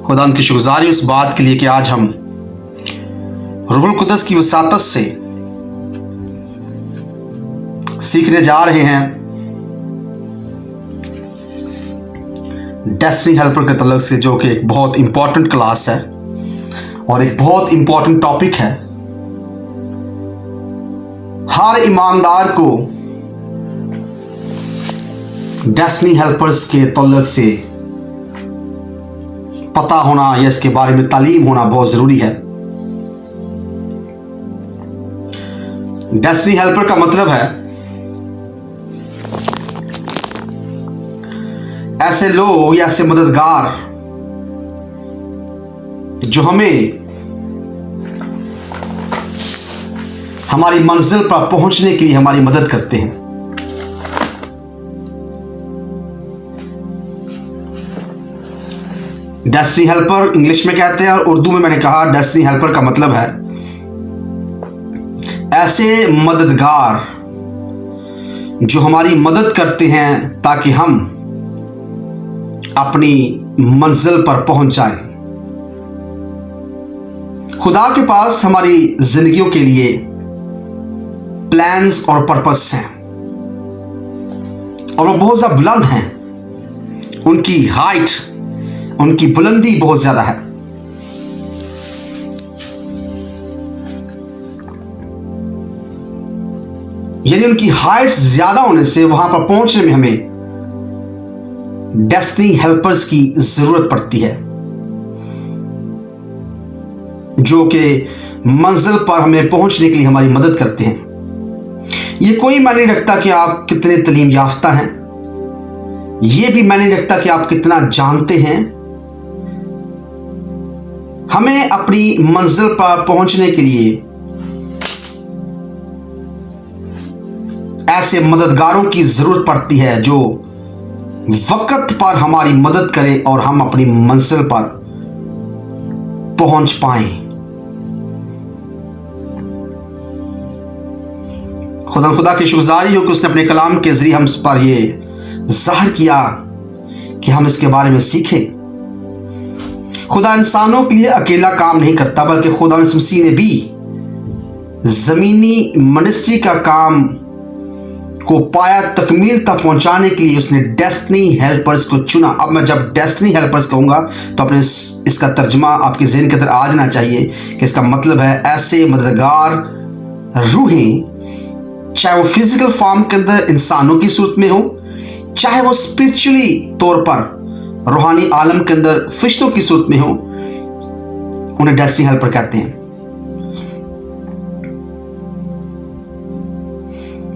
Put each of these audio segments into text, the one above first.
खुदा की शुक्रगुजारी इस बात के लिए कि आज हम रूहुल कुद्दस की वसातत से सीखने जा रहे हैं डेस्टिनी हेल्पर के तलक से, जो कि एक बहुत इंपॉर्टेंट क्लास है और एक बहुत इंपॉर्टेंट टॉपिक है। हर ईमानदार को डेस्टिनी हेल्पर्स के तलक से पता होना या इसके बारे में तालीम होना बहुत ज़रूरी है। डेस्टिनी हेल्पर का मतलब है ऐसे लोग या ऐसे मददगार जो हमें हमारी मंजिल पर पहुंचने के लिए हमारी मदद करते हैं। डेस्टिनी हेल्पर इंग्लिश में कहते हैं और उर्दू में मैंने कहा डेस्टिनी हेल्पर का मतलब है ऐसे मददगार जो हमारी मदद करते हैं ताकि हम अपनी मंजिल पर पहुंच जाएं। खुदा के पास हमारी जिंदगियों के लिए प्लान्स और पर्पस हैं और वो बहुत ज्यादा बुलंद हैं। उनकी हाइट, उनकी बुलंदी बहुत ज्यादा है। यानी उनकी हाइट ज्यादा होने से वहां पर पहुंचने में हमें डेस्टिनी हेल्पर्स की जरूरत पड़ती है, जो कि मंजिल पर हमें पहुंचने के लिए हमारी मदद करते हैं। ये कोई मायने नहीं रखता कि आप कितने तालीम याफ्ता हैं, ये भी मायने नहीं रखता कि आप कितना जानते हैं। हमें अपनी मंजिल पर पहुंचने के लिए ऐसे मददगारों की जरूरत पड़ती है जो वक्त पर हमारी मदद करें और हम अपनी मंजिल पर पहुंच पाएं। खुदा की शुक्रगुजारी हो कि उसने अपने कलाम के जरिए हम पर यह जाहिर किया कि हम इसके बारे में सीखें। खुदा इंसानों के लिए अकेला काम नहीं करता, बल्कि खुदा मसीह ने भी जमीनी मिनिस्ट्री का काम को पाया तकमील तक पहुंचाने के लिए उसने डेस्टिनी हेल्पर्स को चुना। अब मैं जब डेस्टिनी हेल्पर्स कहूंगा तो अपने इसका तर्जुमा आपके ज़हन के अंदर आ जाना चाहिए कि इसका मतलब है ऐसे मददगार रूहें, चाहे वो फिजिकल फॉर्म के अंदर इंसानों की सूरत में हो, चाहे वो स्पिरिचुअली तौर पर रूहानी आलम के अंदर फरिश्तों की सूरत में हो, उन्हें डेस्टिनी हेल्पर कहते हैं।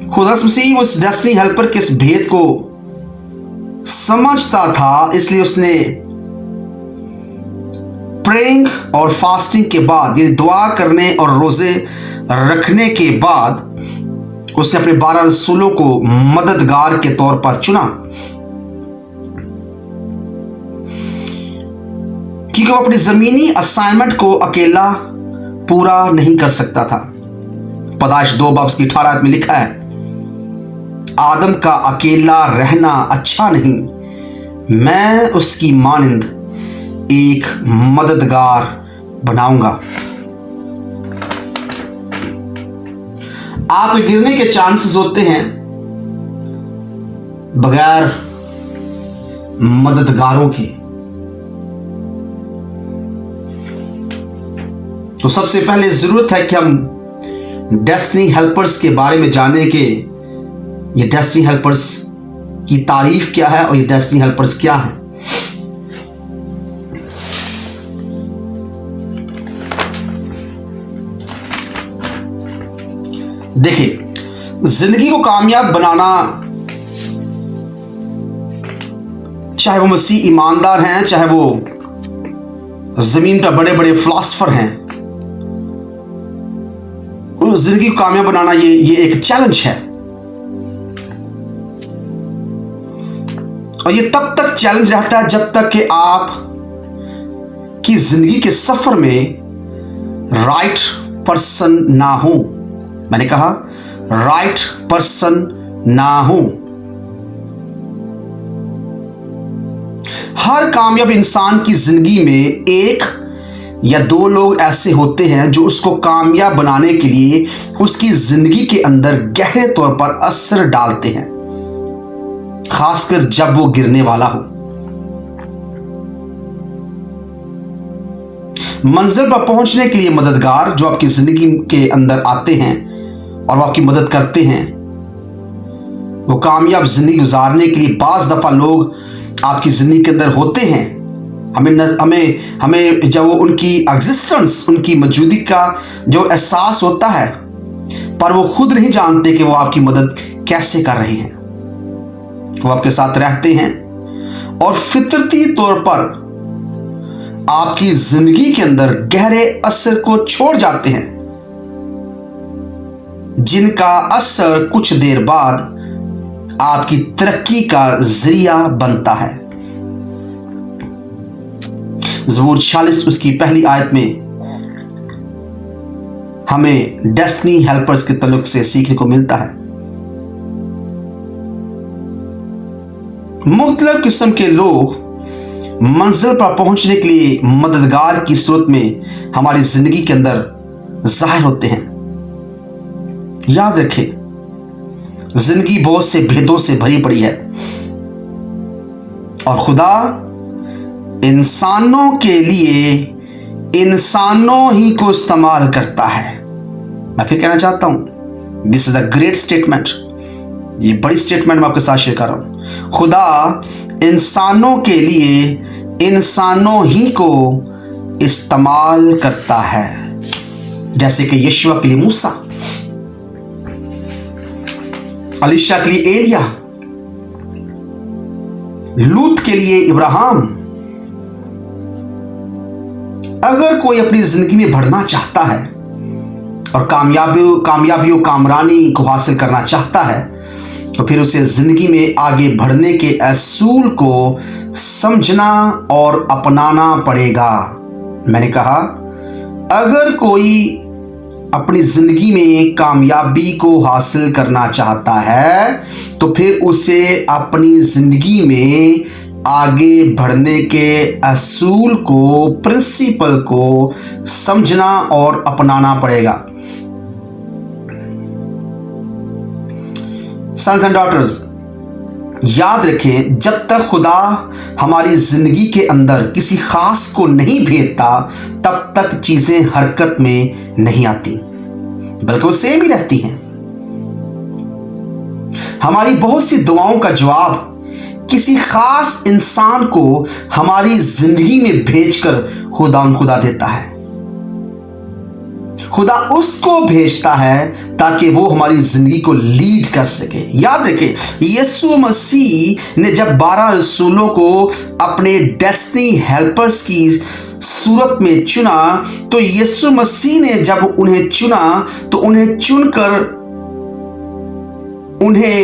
खुदा मसीह उस डेस्टिनी हेल्पर के इस भेद को समझता था, इसलिए उसने प्रेइंग और फास्टिंग के बाद, ये दुआ करने और रोजे रखने के बाद, उसने अपने 12 रसूलों को मददगार के तौर पर चुना, क्योंकि वो अपनी जमीनी असाइनमेंट को अकेला पूरा नहीं कर सकता था। पैदाइश 2:18 में लिखा है, आदम का अकेला रहना अच्छा नहीं, मैं उसकी मानिंद एक मददगार बनाऊंगा। आप गिरने के चांसेस होते हैं बगैर मददगारों के। तो सबसे पहले जरूरत है कि हम डेस्टिनी हेल्पर्स के बारे में जानें कि ये डेस्टिनी हेल्पर्स की तारीफ क्या है और ये डेस्टिनी हेल्पर्स क्या है। देखिए, जिंदगी को कामयाब बनाना, चाहे वो मसीह ईमानदार हैं, चाहे वो जमीन पर बड़े बड़े फिलोसफर हैं, उस जिंदगी को कामयाब बनाना ये एक चैलेंज है। और ये तब तक चैलेंज रहता है जब तक कि आप की जिंदगी के सफर में राइट पर्सन ना हो। मैंने कहा राइट पर्सन ना हो। हर कामयाब इंसान की जिंदगी में एक या दो लोग ऐसे होते हैं जो उसको कामयाब बनाने के लिए उसकी जिंदगी के अंदर गहरे तौर पर असर डालते हैं, खासकर जब वो गिरने वाला हो। मंजिल पर पहुंचने के लिए मददगार जो आपकी जिंदगी के अंदर आते हैं और वो आपकी मदद करते हैं, वो कामयाब जिंदगी गुजारने के लिए बाज दफा लोग आपकी जिंदगी के अंदर होते हैं। हमें जब वो उनकी एग्जिस्टेंस, उनकी मौजूदगी का जो एहसास होता है, पर वो खुद नहीं जानते कि वो आपकी मदद कैसे कर रहे हैं। वो आपके साथ रहते हैं और फितरती तौर पर आपकी जिंदगी के अंदर गहरे असर को छोड़ जाते हैं, जिनका असर कुछ देर बाद आपकी तरक्की का जरिया बनता है। ज़बूर 46 उसकी पहली आयत में हमें डेस्टिनी हेल्पर्स के तल्लुक से सीखने को मिलता है। मुख्तलिफ किस्म के लोग मंजिल पर पहुंचने के लिए मददगार की सूरत में हमारी जिंदगी के अंदर जाहिर होते हैं। याद रखें, जिंदगी बहुत से भेदों से भरी पड़ी है और खुदा इंसानों के लिए इंसानों ही को इस्तेमाल करता है। मैं फिर कहना चाहता हूं, this is a great statement. ये बड़ी स्टेटमेंट मैं आपके साथ शेयर कर रहा हूं। खुदा इंसानों के लिए इंसानों ही को इस्तेमाल करता है, जैसे कि यीशु के लिए मूसा, अलीशा के लिए एलिया, लूत के लिए इब्राहिम। अगर कोई अपनी जिंदगी में बढ़ना चाहता है और कामयाबियों कामरानी को हासिल करना चाहता है, तो फिर उसे जिंदगी में आगे बढ़ने के असूल को समझना और अपनाना पड़ेगा। मैंने कहा, अगर कोई अपनी जिंदगी में कामयाबी को हासिल करना चाहता है, तो फिर उसे अपनी जिंदगी में आगे बढ़ने के असूल को, प्रिंसिपल को समझना और अपनाना पड़ेगा। सन्स एंड डॉटर्स, याद रखें, जब तक खुदा हमारी जिंदगी के अंदर किसी खास को नहीं भेजता, तब तक चीजें हरकत में नहीं आती, बल्कि वो सेम ही रहती हैं। हमारी बहुत सी दुआओं का जवाब किसी खास इंसान को हमारी जिंदगी में भेजकर खुदा देता है। खुदा उसको भेजता है ताकि वो हमारी जिंदगी को लीड कर सके। याद रखें, यीशु मसीह ने जब 12 रसूलों को अपने डेस्टिनी हेल्पर्स की सूरत में चुना, तो यीशु मसीह ने जब उन्हें चुना तो उन्हें चुनकर उन्हें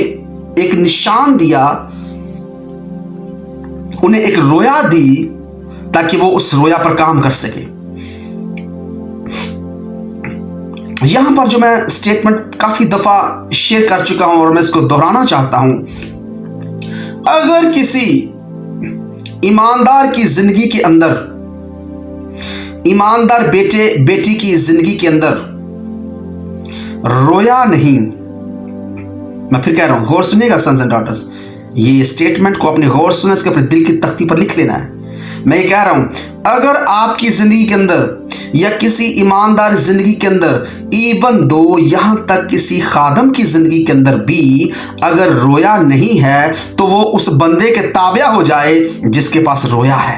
एक निशान दिया, उन्हें एक रोया दी ताकि वो उस रोया पर काम कर सके। यहां पर जो मैं स्टेटमेंट काफी दफा शेयर कर चुका हूं और मैं इसको दोहराना चाहता हूं, अगर किसी ईमानदार की जिंदगी के अंदर, ईमानदार बेटे बेटी की जिंदगी के अंदर रोया नहीं, मैं फिर कह रहा हूं, गौर सुनिएगा सन्स एंड डॉटर्स, ये स्टेटमेंट को अपने गौर सुने, इसके अपने दिल की तख्ती पर लिख लेना है। मैं ये कह रहा हूं, अगर आपकी जिंदगी के अंदर या किसी ईमानदार जिंदगी के अंदर, इवन दो यहां तक किसी खादम की जिंदगी के अंदर भी अगर रोया नहीं है, तो वो उस बंदे के ताबिया हो जाए जिसके पास रोया है।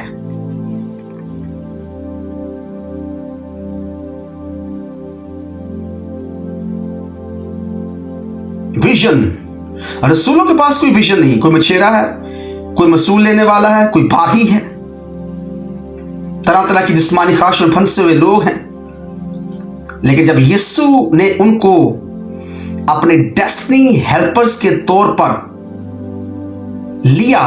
विजन, रसूलों के पास कोई विजन नहीं, कोई मछेरा है, कोई मसूल लेने वाला है, कोई बागी है, तरह तरह की जिस्मानी ख्वाहिश में फंसे हुए लोग हैं। लेकिन जब यीशु ने उनको अपने डेस्टिनी हेल्पर्स के तौर पर लिया,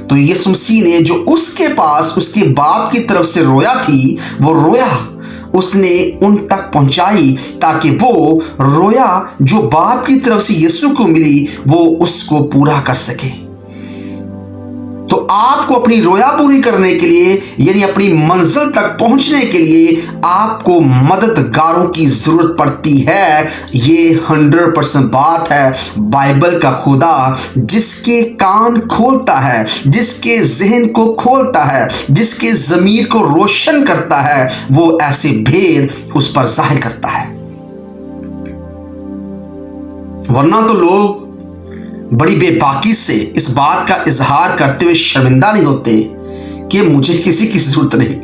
तो यीशु मसीह ने जो उसके पास उसके बाप की तरफ से रोया थी, वो रोया उसने उन तक पहुंचाई ताकि वो रोया जो बाप की तरफ से यीशु को मिली, वो उसको पूरा कर सके। तो आपको अपनी रोया पूरी करने के लिए, यानी अपनी मंजिल तक पहुंचने के लिए आपको मददगारों की जरूरत पड़ती है। ये 100% बात है। बाइबल का खुदा जिसके कान खोलता है, जिसके जहन को खोलता है, जिसके ज़मीर को रोशन करता है, वो ऐसे भेद उस पर जाहिर करता है। वरना तो लोग बड़ी बेबाकी से इस बात का इजहार करते हुए शर्मिंदा नहीं होते कि मुझे किसी की जरूरत नहीं।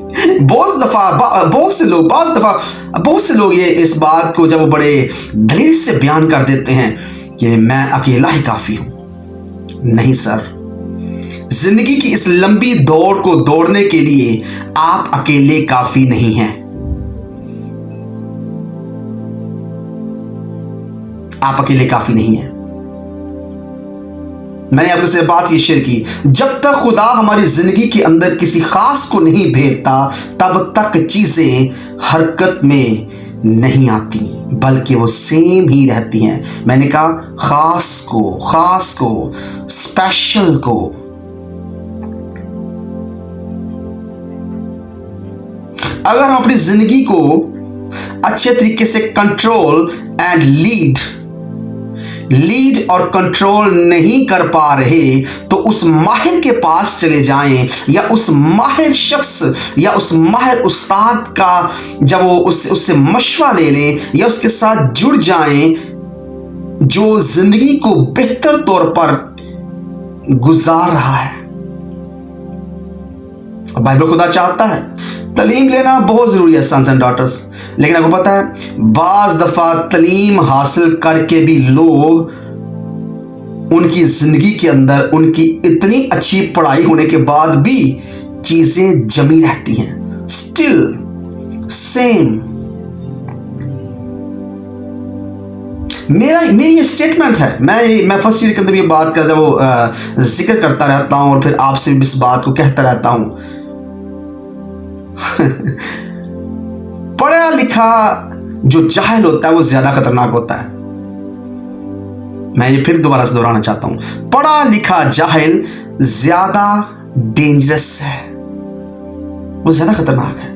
बहुत से लोग ये इस बात को जब वो बड़े दलेर से बयान कर देते हैं कि मैं अकेला ही काफी हूं। नहीं सर, जिंदगी की इस लंबी दौड़ को दौड़ने के लिए आप अकेले काफी नहीं हैं। आप अकेले काफी नहीं हैं। मैंने आपसे बात ये शेयर की, जब तक खुदा हमारी जिंदगी के अंदर किसी खास को नहीं भेजता तब तक चीजें हरकत में नहीं आती, बल्कि वो सेम ही रहती हैं। मैंने कहा खास को, स्पेशल को। अगर हम अपनी जिंदगी को अच्छे तरीके से कंट्रोल एंड लीड और कंट्रोल नहीं कर पा रहे तो उस माहिर के पास चले जाएं, या उस माहिर शख्स या उस माहिर उस्ताद का जब वो उससे मशवरा ले लें या उसके साथ जुड़ जाएं जो जिंदगी को बेहतर तौर पर गुजार रहा है। बाइबल खुदा चाहता है तालीम लेना बहुत जरूरी है सन्स एंड डॉटर्स, लेकिन आपको पता है बाज दफा तालीम हासिल करके भी लोग उनकी जिंदगी के अंदर उनकी इतनी अच्छी पढ़ाई होने के बाद भी चीजें जमी रहती हैं, स्टिल सेम। मेरी ये स्टेटमेंट है। मैं फर्स्ट ईयर के अंदर ये बात का जब वो जिक्र करता रहता हूं और फिर आपसे भी इस बात को कहता रहता हूं। पढ़ा लिखा जो जाहिल होता है वो ज्यादा खतरनाक होता है। मैं ये फिर दोबारा से दोहराना चाहता हूं, पढ़ा लिखा जाहिल ज्यादा डेंजरस है, वो ज्यादा खतरनाक है।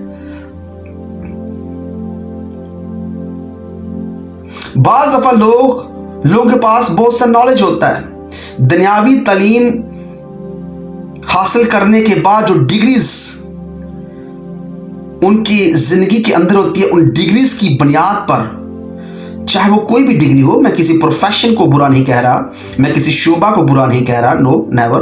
बाज़ दफा लोगों के पास बहुत सा नॉलेज होता है, दुनियावी तालीम हासिल करने के बाद जो डिग्रीज उनकी जिंदगी के अंदर होती है, उन डिग्रीज की बुनियाद पर, चाहे वो कोई भी डिग्री हो, मैं किसी प्रोफेशन को बुरा नहीं कह रहा, मैं किसी शोबा को बुरा नहीं कह रहा, नो नेवर,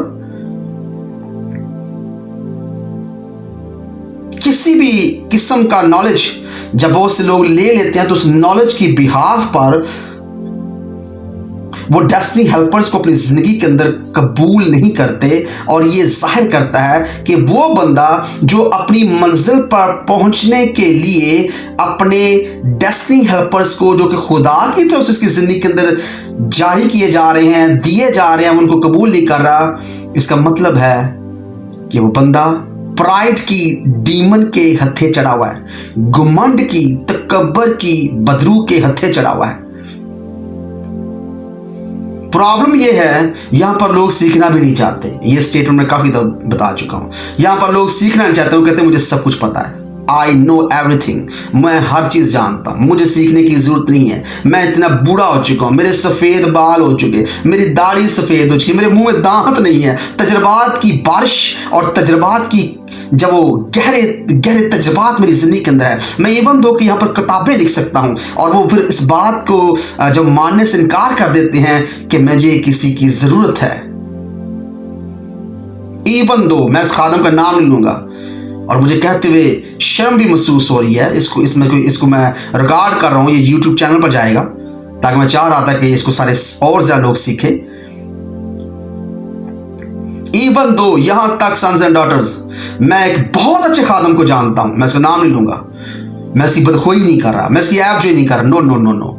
किसी भी किस्म का नॉलेज जब बहुत से लोग ले लेते हैं तो उस नॉलेज की बिहाफ पर वो डेस्टिनी हेल्पर्स को अपनी जिंदगी के अंदर कबूल नहीं करते, और ये जाहिर करता है कि वो बंदा जो अपनी मंजिल पर पहुंचने के लिए अपने डेस्टिनी हेल्पर्स को जो कि खुदा की तरफ से उसकी जिंदगी के अंदर जारी किए जा रहे हैं, दिए जा रहे हैं, उनको कबूल नहीं कर रहा। इसका मतलब है कि वो बंदा प्राइड की डीमन के हत्थे चढ़ा हुआ है, घुमंड की, तकब्बर की बदरू के हत्थे चढ़ा हुआ है। प्रॉब्लम यह है यहां पर लोग सीखना भी नहीं चाहते। ये स्टेटमेंट मैं काफी बता चुका हूं। यहां पर लोग सीखना नहीं चाहते, वो कहते हैं मुझे सब कुछ पता है, आई नो एवरीथिंग, मैं हर चीज जानता हूं, मुझे सीखने की जरूरत नहीं है, मैं इतना बूढ़ा हो चुका हूं, मेरे सफेद बाल हो चुके, मेरी दाढ़ी सफेद हो चुकी, मेरे मुंह में दांत नहीं है। तजर्बात की बारिश और तजर्बात की जब वो गहरे गहरे तजर्बात मेरी जिंदगी के अंदर है, मैं इवन दो कि यहाँ पर किताबें लिख सकता हूँ, और वो फिर इस बात को जब मानने से इनकार कर देते हैं कि मुझे किसी की जरूरत है। इवन दो मैं इस खादम का नाम नहीं लूंगा और मुझे कहते हुए शर्म भी महसूस हो रही है, इसको मैं रिकॉर्ड कर रहा हूँ, ये YouTube चैनल पर जाएगा, ताकि मैं चाह रहा था कि इसको सारे और ज्यादा लोग सीखें। इवन दो यहां तक सन्स एंड डॉटर्स, मैं एक बहुत अच्छे खादम को जानता हूं, मैं इसका नाम नहीं लूंगा, मैं इसकी बदखोई नहीं कर रहा, मैं इसकी ऐप जो नहीं कर रहा, नो नो नो नो,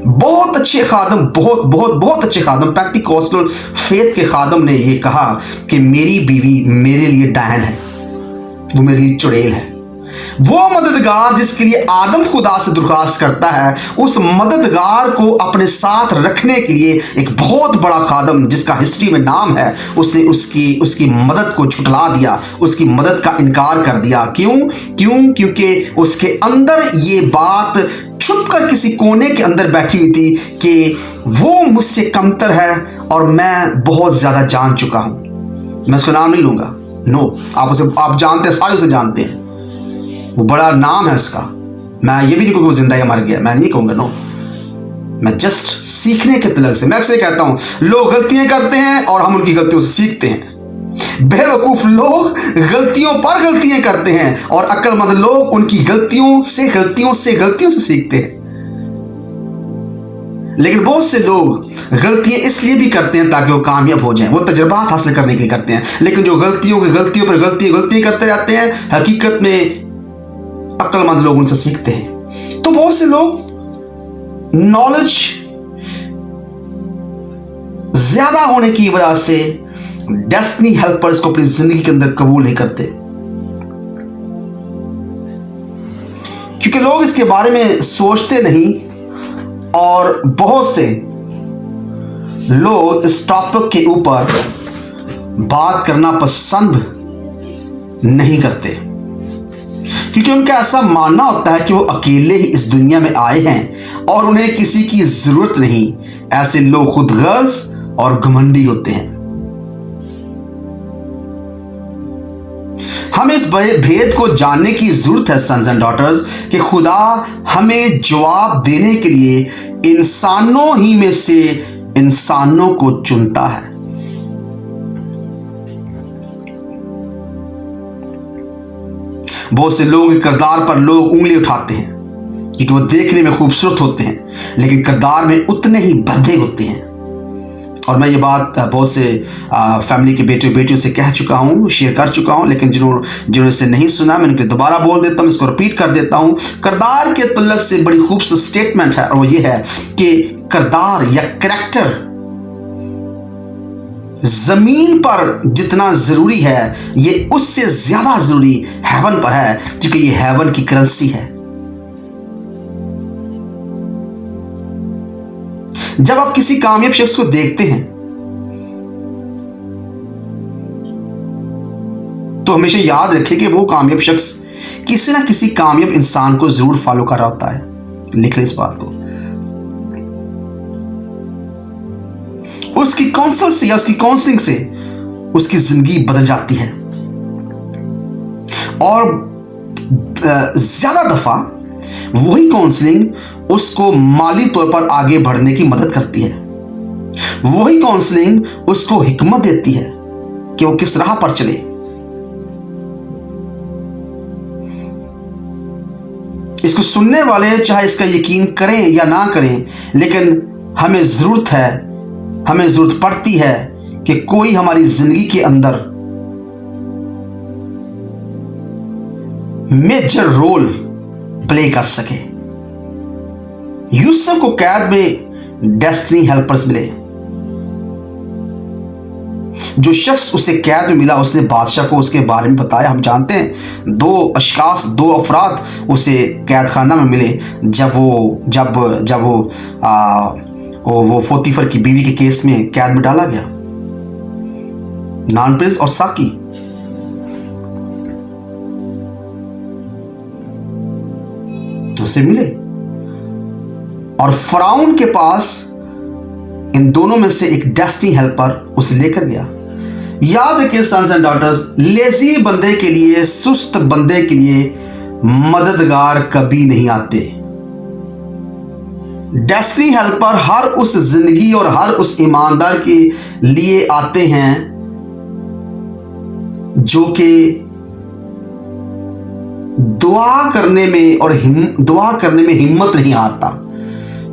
बहुत अच्छे खादम, बहुत बहुत बहुत अच्छे खादम, पेंटिकॉस्टल फेथ के खादम ने यह कहा कि मेरी बीवी मेरे लिए डायन है, वो मेरे लिए चुड़ैल है, वो मददगार जिसके लिए आदम खुदा से दरख्वास्त करता है, उस मददगार को अपने साथ रखने के लिए एक बहुत बड़ा खादम जिसका हिस्ट्री में नाम है, उसने उसकी मदद को झुठला दिया, उसकी मदद का इनकार कर दिया। क्योंकि उसके अंदर ये बात छुप कर किसी कोने के अंदर बैठी हुई थी कि वो मुझसे कमतर है और मैं बहुत ज्यादा जान चुका हूं। मैं उसका नाम नहीं लूंगा, नो, आप जानते हैं, सारे उसे जानते हैं, वो बड़ा नाम है उसका। मैं ये भी नहीं कहूँगा वो जिंदा या मर गया, मैं नहीं कहूँगा, नो। मैं जस्ट सीखने के तलक से मैं अक्सर कहता हूँ, लोग गलतियां करते हैं और हम उनकी गलतियों से सीखते हैं। बेवकूफ लोग गलतियों पर गलतियां करते हैं और अक्लमंद लोग उनकी गलतियों से सीखते हैं। लेकिन बहुत से लोग गलतियां इसलिए भी करते हैं ताकि वो कामयाब हो जाएं, वो तजुर्बात हासिल करने के लिए करते हैं। लेकिन जो गलतियों पर गलतियां करते रहते हैं, हकीकत में अक्लमंद लोग उनसे सीखते हैं। तो बहुत से लोग नॉलेज ज्यादा होने की वजह से डेस्टिनी हेल्पर्स को अपनी जिंदगी के अंदर कबूल नहीं करते, क्योंकि लोग इसके बारे में सोचते नहीं और बहुत से लोग इस टॉपिक के ऊपर बात करना पसंद नहीं करते, क्योंकि उनका ऐसा मानना होता है कि वो अकेले ही इस दुनिया में आए हैं और उन्हें किसी की जरूरत नहीं। ऐसे लोग खुदगर्ज और घमंडी होते हैं। हमें इस भेद को जानने की जरूरत है सन्स एंड डॉटर्स कि खुदा हमें जवाब देने के लिए इंसानों ही में से इंसानों को चुनता है। बहुत से लोगों के किरदार पर लोग उंगली उठाते हैं क्योंकि वो देखने में खूबसूरत होते हैं, लेकिन किरदार में उतने ही भद्दे होते हैं। और मैं ये बात बहुत से फैमिली के बेटियों से कह चुका हूँ, शेयर कर चुका हूँ, लेकिन जिन्होंने इसे नहीं सुना, मैं उनको दोबारा बोल देता हूँ, इसको रिपीट कर देता हूँ। किरदार के तल्लक से बड़ी खूबसूरत स्टेटमेंट है और वो ये है कि किरदार या कैरेक्टर जमीन पर जितना जरूरी है, ये उससे ज्यादा जरूरी हेवन पर है, क्योंकि ये हेवन की करेंसी है। जब आप किसी कामयाब शख्स को देखते हैं तो हमेशा याद रखें कि वो कामयाब शख्स किसी ना किसी कामयाब इंसान को जरूर फॉलो कर रहा होता है। लिख लें इस बात को। उसकी काउंसिल से या उसकी काउंसलिंग से उसकी जिंदगी बदल जाती है और ज्यादा दफा वही काउंसलिंग उसको माली तौर पर आगे बढ़ने की मदद करती है। वही काउंसलिंग उसको हिकमत देती है कि वो किस राह पर चले। इसको सुनने वाले चाहे इसका यकीन करें या ना करें, लेकिन हमें जरूरत पड़ती है कि कोई हमारी जिंदगी के अंदर मेजर रोल प्ले कर सके। यूसुफ को कैद में डेस्टिनी हेल्पर्स मिले। जो शख्स उसे कैद में मिला, उसने बादशाह को उसके बारे में बताया। हम जानते हैं दो अफराद उसे कैद खाना में मिले जब वो पोतीफर की बीवी के केस में कैद में डाला गया। नान प्रिंस और साकी। उसे मिले और फराउन के पास इन दोनों में से एक डेस्टिनी हेल्पर उसे लेकर गया। याद रखिए सन्स एंड डॉटर्स, लेजी बंदे के लिए, सुस्त बंदे के लिए मददगार कभी नहीं आते। डेस्टिनी हेल्पर हर उस जिंदगी और हर उस ईमानदार के लिए आते हैं जो कि दुआ करने में हिम्मत नहीं हारता,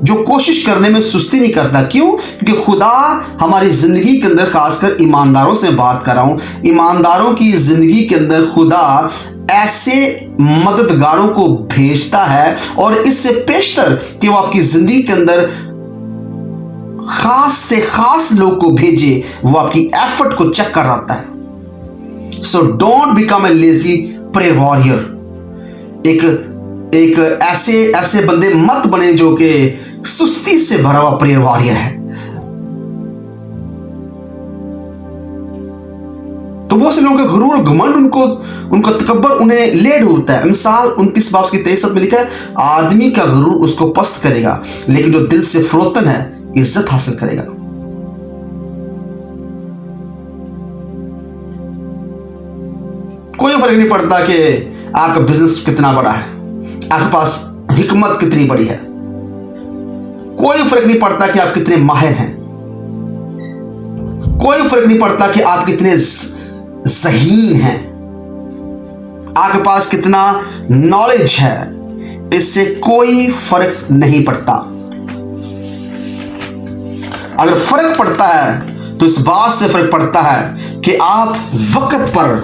जो कोशिश करने में सुस्ती नहीं करता। क्यों? क्योंकि खुदा हमारी जिंदगी के अंदर, खासकर ईमानदारों से बात कर रहा हूं, ईमानदारों की जिंदगी के अंदर खुदा ऐसे मददगारों को भेजता है और इससे पेशतर कि वो आपकी जिंदगी के अंदर खास से खास लोग को भेजे, वो आपकी एफर्ट को चेक कर रहा होता है। So don't become a lazy prayer warrior. एक ऐसे ऐसे बंदे मत बने जो कि सुस्ती से भरा हुआ प्रेयर वॉरियर है। तो बहुत से लोगों का गुरूर और घमंड उनको तकब्बर उन्हें ले डूबता है। मिसाल 29 बाब की 23 में लिखा है, आदमी का गुरूर उसको पस्त करेगा, लेकिन जो दिल से फरोतन है इज्जत हासिल करेगा। कोई फर्क नहीं पड़ता कि आपका बिजनेस कितना बड़ा है, आपके पास हिकमत कितनी बड़ी है, कोई फर्क नहीं पड़ता कि आप कितने माहिर हैं, कोई फर्क नहीं पड़ता कि आप कितने ज़हीन हैं, आपके पास कितना नॉलेज है, इससे कोई फर्क नहीं पड़ता। अगर फर्क पड़ता है तो इस बात से फर्क पड़ता है कि आप वक्त पर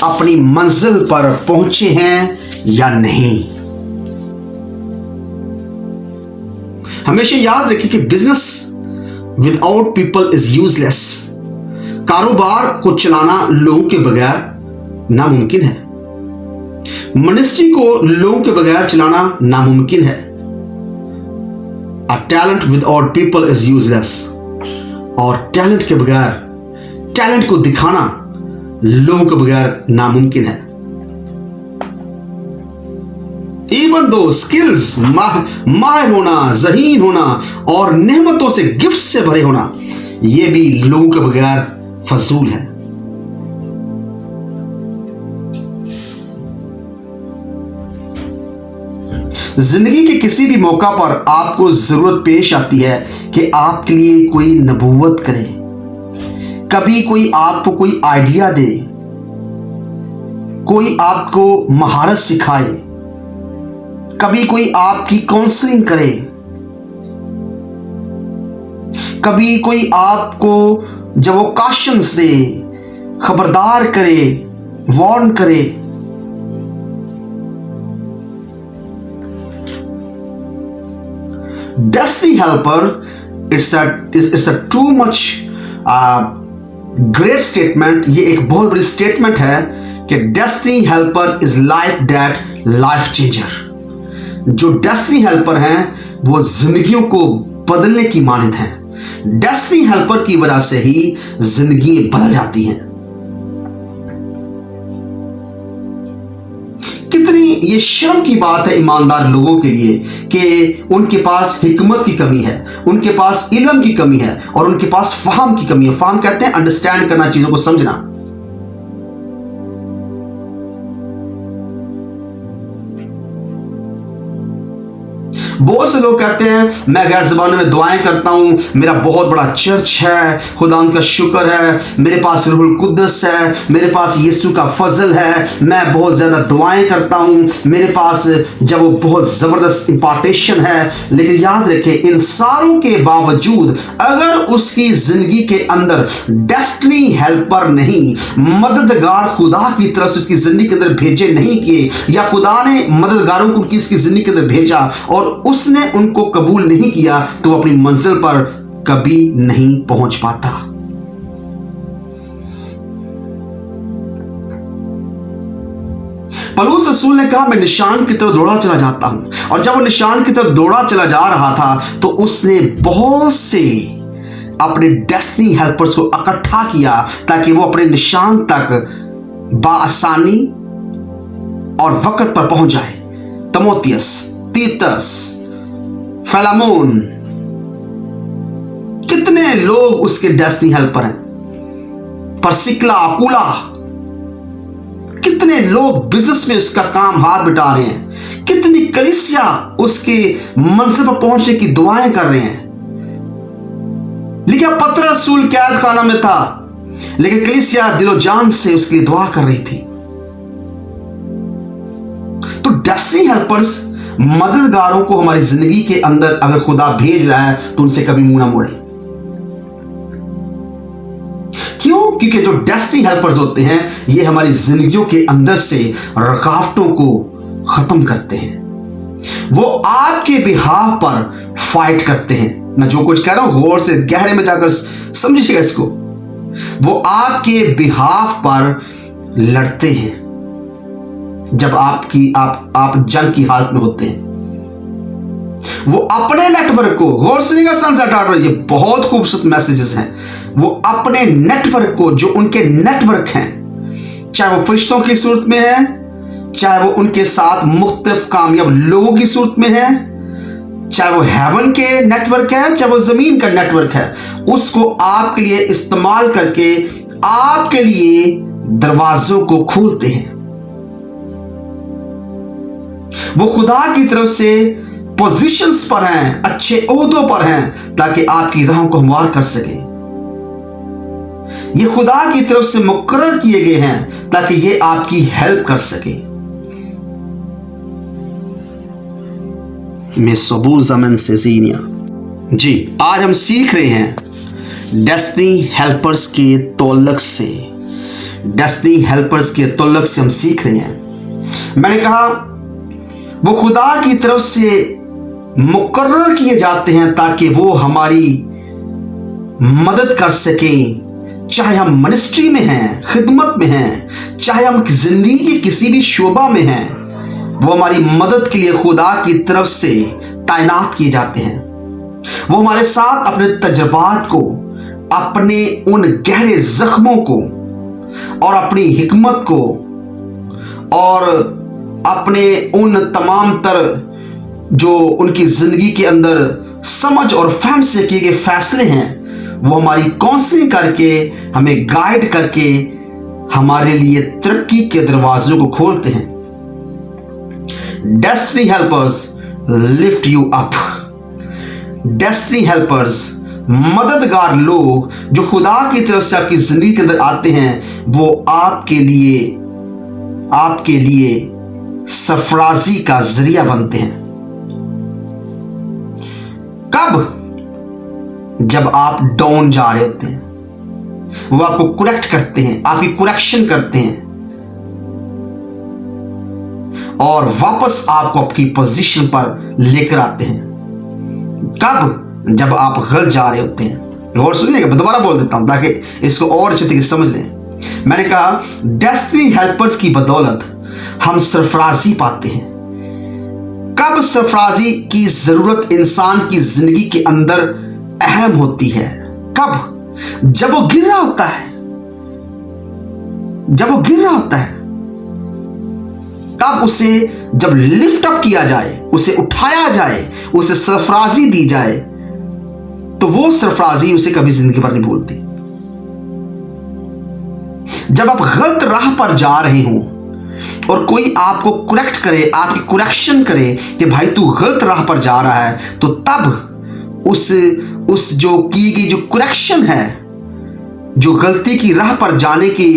अपनी मंजिल पर पहुंचे हैं या नहीं। हमेशा याद रखिए कि business without people is useless. कारोबार को चलाना लोगों के बगैर नामुमकिन है। मिनिस्ट्री को लोगों के बगैर चलाना नामुमकिन है। A talent without people is useless. और टैलेंट के बगैर, टैलेंट को दिखाना लोगों के बगैर नामुमकिन है। इवन दो स्किल्स, माहिर होना, ज़हीन होना और नेमतों से, गिफ्ट से भरे होना, यह भी लोगों के बगैर फजूल है। जिंदगी के किसी भी मौका पर आपको जरूरत पेश आती है कि आपके लिए कोई नबूवत करे, कभी कोई आपको कोई आइडिया दे, कोई आपको महारत सिखाए, कभी कोई आपकी काउंसलिंग करे, कभी कोई आपको जब वो कॉशंस दे, खबरदार करे, वार्न करे। Destiny helper, it's a too much great statement. ये एक बहुत बड़ी स्टेटमेंट है कि destiny helper is like that life changer. जो डेस्टिनी हेल्पर हैं वो जिंदगियों को बदलने की मानद हैं। डेस्टिनी हेल्पर की वजह से ही जिंदगी बदल जाती हैं। कितनी ये शर्म की बात है ईमानदार लोगों के लिए कि उनके पास हिकमत की कमी है, उनके पास इल्म की कमी है और उनके पास फहम की कमी है। फहम कहते हैं अंडरस्टैंड करना, चीजों को समझना। बहुत से लोग कहते हैं मैं गैर ज़बान में दुआएं करता हूँ, मेरा बहुत बड़ा चर्च है, खुदा उनका शुक्र है, मेरे पास रूहुल कुद्दस है, मेरे पास यीशु का फजल है, मैं बहुत ज़्यादा दुआएं करता हूँ, मेरे पास जब वो बहुत ज़बरदस्त इम्पार्टेशन है। लेकिन याद रखें, इन सारों के बावजूद अगर उसकी ज़िंदगी के अंदर डेस्टिनी हेल्पर नहीं, मददगार खुदा की तरफ से उसकी ज़िंदगी के अंदर भेजे नहीं किए, या खुदा ने मददगारों को उसकी ज़िंदगी के अंदर भेजा और उसने उनको कबूल नहीं किया, तो अपनी मंजिल पर कभी नहीं पहुंच पाता। पौलुस रसूल ने कहा, मैं निशान की तरफ दौड़ा चला जाता हूं। और जब वो निशान की तरफ दौड़ा चला जा रहा था तो उसने बहुत से अपने डेस्टिनी हेल्पर्स को इकट्ठा किया ताकि वो अपने निशान तक बाआसानी और वक्त पर पहुंच जाए। तिमोथियस, तीतस, फिलेमोन, कितने लोग उसके डेस्टिनी हेल्पर हैं। परसिक्ला, अकुला, कितने लोग बिजनेस में उसका काम हाथ बिठा रहे हैं। कितनी कलीसिया उसके मंजिल पर पहुंचने की दुआएं कर रहे हैं। लेकिन पतरस रसूल कैद खाना में था, लेकिन कलीसिया दिलो जान से उसके लिए दुआ कर रही थी। तो डेस्टिनी हेल्पर्स, मददगारों को हमारी जिंदगी के अंदर अगर खुदा भेज रहा है तो उनसे कभी मुंह ना मोड़े। क्यों? क्योंकि जो डेस्टिनी हेल्पर्स होते हैं ये हमारी जिंदगियों के अंदर से रुकावटों को खत्म करते हैं। वो आपके बिहाफ पर फाइट करते हैं। मैं जो कुछ कह रहा हूं गौर से गहरे में जाकर समझिएगा इसको। वो आपके बिहाफ पर लड़ते हैं। जब आप जंग की हालत में होते हैं। वो अपने नेटवर्क को, गौर सुनिएगा सन्स एंड डॉटर्स, ये बहुत खूबसूरत मैसेजेस हैं। वो अपने नेटवर्क को, जो उनके नेटवर्क हैं, चाहे वो फरिश्तों की सूरत में है, चाहे वो उनके साथ मुख्तलिफ कामयाब लोगों की सूरत में है, चाहे वो हेवन के नेटवर्क है, चाहे वो जमीन का नेटवर्क है, उसको आपके लिए इस्तेमाल करके आपके लिए दरवाजों को खोलते हैं। वो खुदा की तरफ से पोजीशंस पर हैं, अच्छे ओहदों पर हैं, ताकि आपकी राहों को हमवार कर सके। ये खुदा की तरफ से मुकर्रर किए गए हैं ताकि ये आपकी हेल्प कर सके। जी, आज हम सीख रहे हैं डेस्टिनी हेल्पर्स के तौल्लक से। डेस्टिनी हेल्पर्स के तौल्लक से हम सीख रहे हैं। मैंने कहा वो खुदा की तरफ से मुकर्रर किए जाते हैं ताकि वो हमारी मदद कर सकें, चाहे हम मिनिस्ट्री में हैं, खिदमत में हैं, चाहे हम जिंदगी के किसी भी शोबा में हैं, वो हमारी मदद के लिए खुदा की तरफ से तैनात किए जाते हैं। वो हमारे साथ अपने तजुर्बात को, अपने उन गहरे जख्मों को और अपनी हिकमत को और अपने उन तमाम तर जो उनकी जिंदगी के अंदर समझ और फहम से किए गए फैसले हैं, वो हमारी काउंसलिंग करके, हमें गाइड करके हमारे लिए तरक्की के दरवाजों को खोलते हैं। Destiny helpers lift you up. Destiny helpers, मददगार लोग जो खुदा की तरफ से आपकी जिंदगी के अंदर आते हैं, वो आपके लिए सरफराजी का जरिया बनते हैं। कब? जब आप डाउन जा रहे होते हैं, वो आपको करेक्ट करते हैं, आपकी करेक्शन करते हैं और वापस आपको आपकी पोजीशन पर लेकर आते हैं। कब? जब आप गलत जा रहे होते हैं। और सुनिएगा, मैं दोबारा बोल देता हूं ताकि इसको और अच्छे तरीके से समझ लें। मैंने कहा डेस्टिनी हेल्पर्स की बदौलत हम सरफराजी पाते हैं। कब सरफराजी की जरूरत इंसान की जिंदगी के अंदर अहम होती है? कब? जब वो गिर रहा होता है। जब वो गिर रहा होता है तब उसे जब लिफ्ट अप किया जाए, उसे उठाया जाए, उसे सरफराजी दी जाए, तो वो सरफराजी उसे कभी जिंदगी भर नहीं भूलती। जब आप गलत राह पर जा रहे हो और कोई आपको करेक्ट करे, आपकी करेक्शन करे कि भाई तू गलत राह पर जा रहा है, तो तब उस जो की गई जो करेक्शन है, जो गलती की राह पर जाने की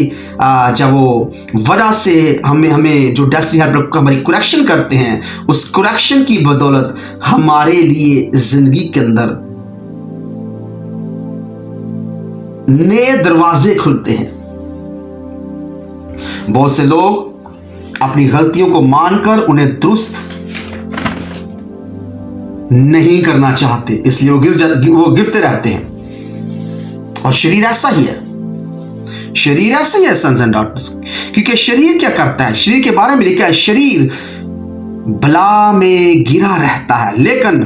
जब वो वजह से हमें जो डेस्टिनी हेल्पर हमारी करेक्शन करते हैं, उस करेक्शन की बदौलत हमारे लिए जिंदगी के अंदर नए दरवाजे खुलते हैं। बहुत से लोग अपनी गलतियों को मानकर उन्हें दुरुस्त नहीं करना चाहते, इसलिए वो गिरते रहते हैं। और शरीर ऐसा ही है, शरीर ऐसा ही है सन्स एंड डॉटर्स। क्योंकि शरीर क्या करता है? शरीर के बारे में लिखा है, शरीर भला में गिरा रहता है, लेकिन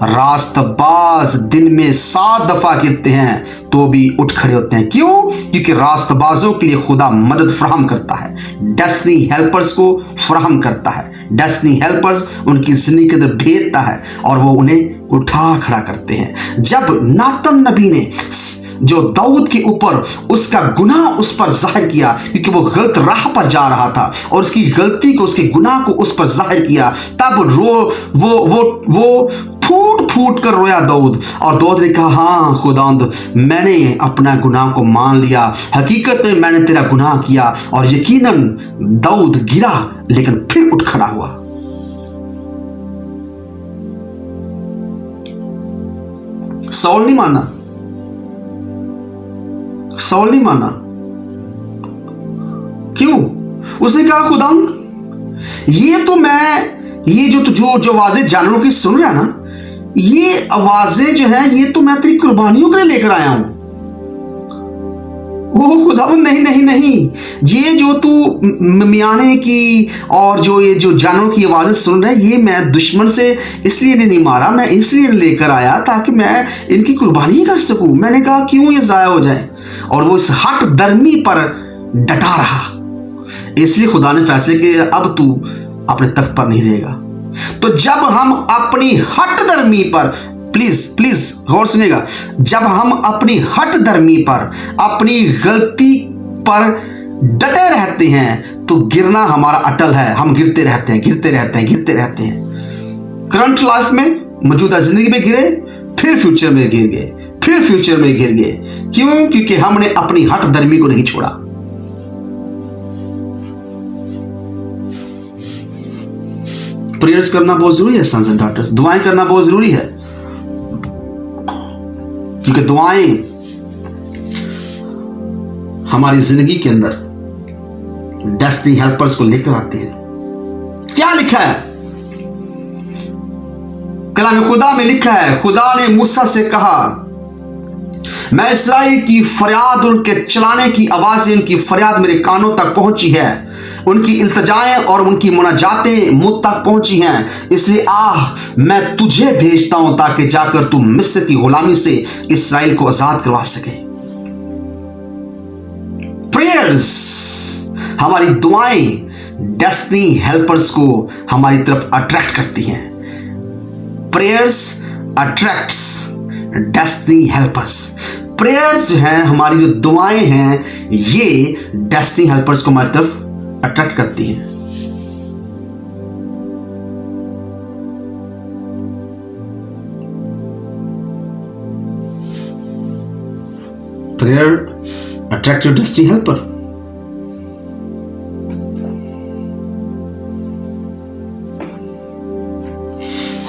रास्तबाज दिन में 7 दफा गिरते हैं तो भी उठ खड़े होते हैं। क्यों? क्योंकि रास्तबाजों के लिए खुदा मदद फराहम करता है, डेस्टिनी हेल्पर्स को फराहम करता है। डेस्टिनी हेल्पर्स उनकी जिंदगी के अंदर भेजता है और वो उन्हें उठा खड़ा करते हैं। जब नातन नबी ने जो दाऊद के ऊपर उसका गुनाह उस पर जाहिर किया, क्योंकि वो गलत राह पर जा रहा था और उसकी गलती को, उसके गुनाह को उस पर जाहिर किया, तब वो फूट फूट कर रोया दाऊद। और दाऊद ने कहा, हाँ खुदावंद, मैंने अपना गुनाह को मान लिया, हकीकत में मैंने तेरा गुनाह किया। और यकीनन दाऊद गिरा लेकिन फिर उठ खड़ा हुआ। सौल नहीं माना, सौल नहीं माना। क्यों? उसने कहा, खुदावंद, ये तो मैं ये जो आवाजें जानवरों की सुन रहा है ना, ये आवाजें जो है, ये तो मैं तेरी कुर्बानियों के लिए लेकर आया हूं। ओ खुदावंद, नहीं नहीं नहीं, ये जो तू मियाने की और जो ये जो जानवरों की आवाज़ें सुन रहा है, ये मैं दुश्मन से इसलिए नहीं मारा, मैं इसलिए लेकर आया ताकि मैं इनकी कुर्बानी कर सकूं। मैंने कहा क्यों ये ज़ाया हो जाए, और वो इस हट दर्मी पर डटा रहा। इसलिए खुदा ने फैसले किया अब तू अपने तख्त पर नहीं रहेगा। तो जब हम अपनी हट दर्मी पर, प्लीज प्लीज गौर सुनिएगा, जब हम अपनी हट दर्मी पर, अपनी गलती पर डटे रहते हैं तो गिरना हमारा अटल है। हम गिरते रहते हैं, गिरते रहते हैं, गिरते रहते हैं। करंट लाइफ में, मौजूदा जिंदगी में गिरे, फिर फ्यूचर में गिर गए, फिर फ्यूचर में गिर गए। क्यों? क्योंकि हमने अपनी हट दर्मी को नहीं छोड़ा। प्रेयर्स करना बहुत जरूरी है सन्स एंड डॉटर्स, दुआएं करना बहुत जरूरी है, क्योंकि दुआएं हमारी जिंदगी के अंदर डेस्टिनी हेल्पर्स को लेकर आते हैं। क्या लिखा है कलाम खुदा में? लिखा है, खुदा ने मूसा से कहा, मैं इसराइल की फरियाद, उनके चलाने की आवाजें, उनकी फरियाद मेरे कानों तक पहुंची है, उनकी इल्तिजाएं और उनकी मुनाजातें मुझ तक पहुंची हैं। इसलिए मैं तुझे भेजता हूं ताकि जाकर तू मिस्र की गुलामी से इसराइल को आजाद करवा सके। प्रेयर्स, हमारी दुआएं डेस्टिनी हेल्पर्स को हमारी तरफ अट्रैक्ट करती हैं। Prayers attracts destiny helpers. Prayers जो हैं, हमारी जो दुआएं हैं, ये डेस्टिनी हेल्पर्स को हमारी तरफ अट्रैक्ट करती हैं। Prayer attract your destiny helper.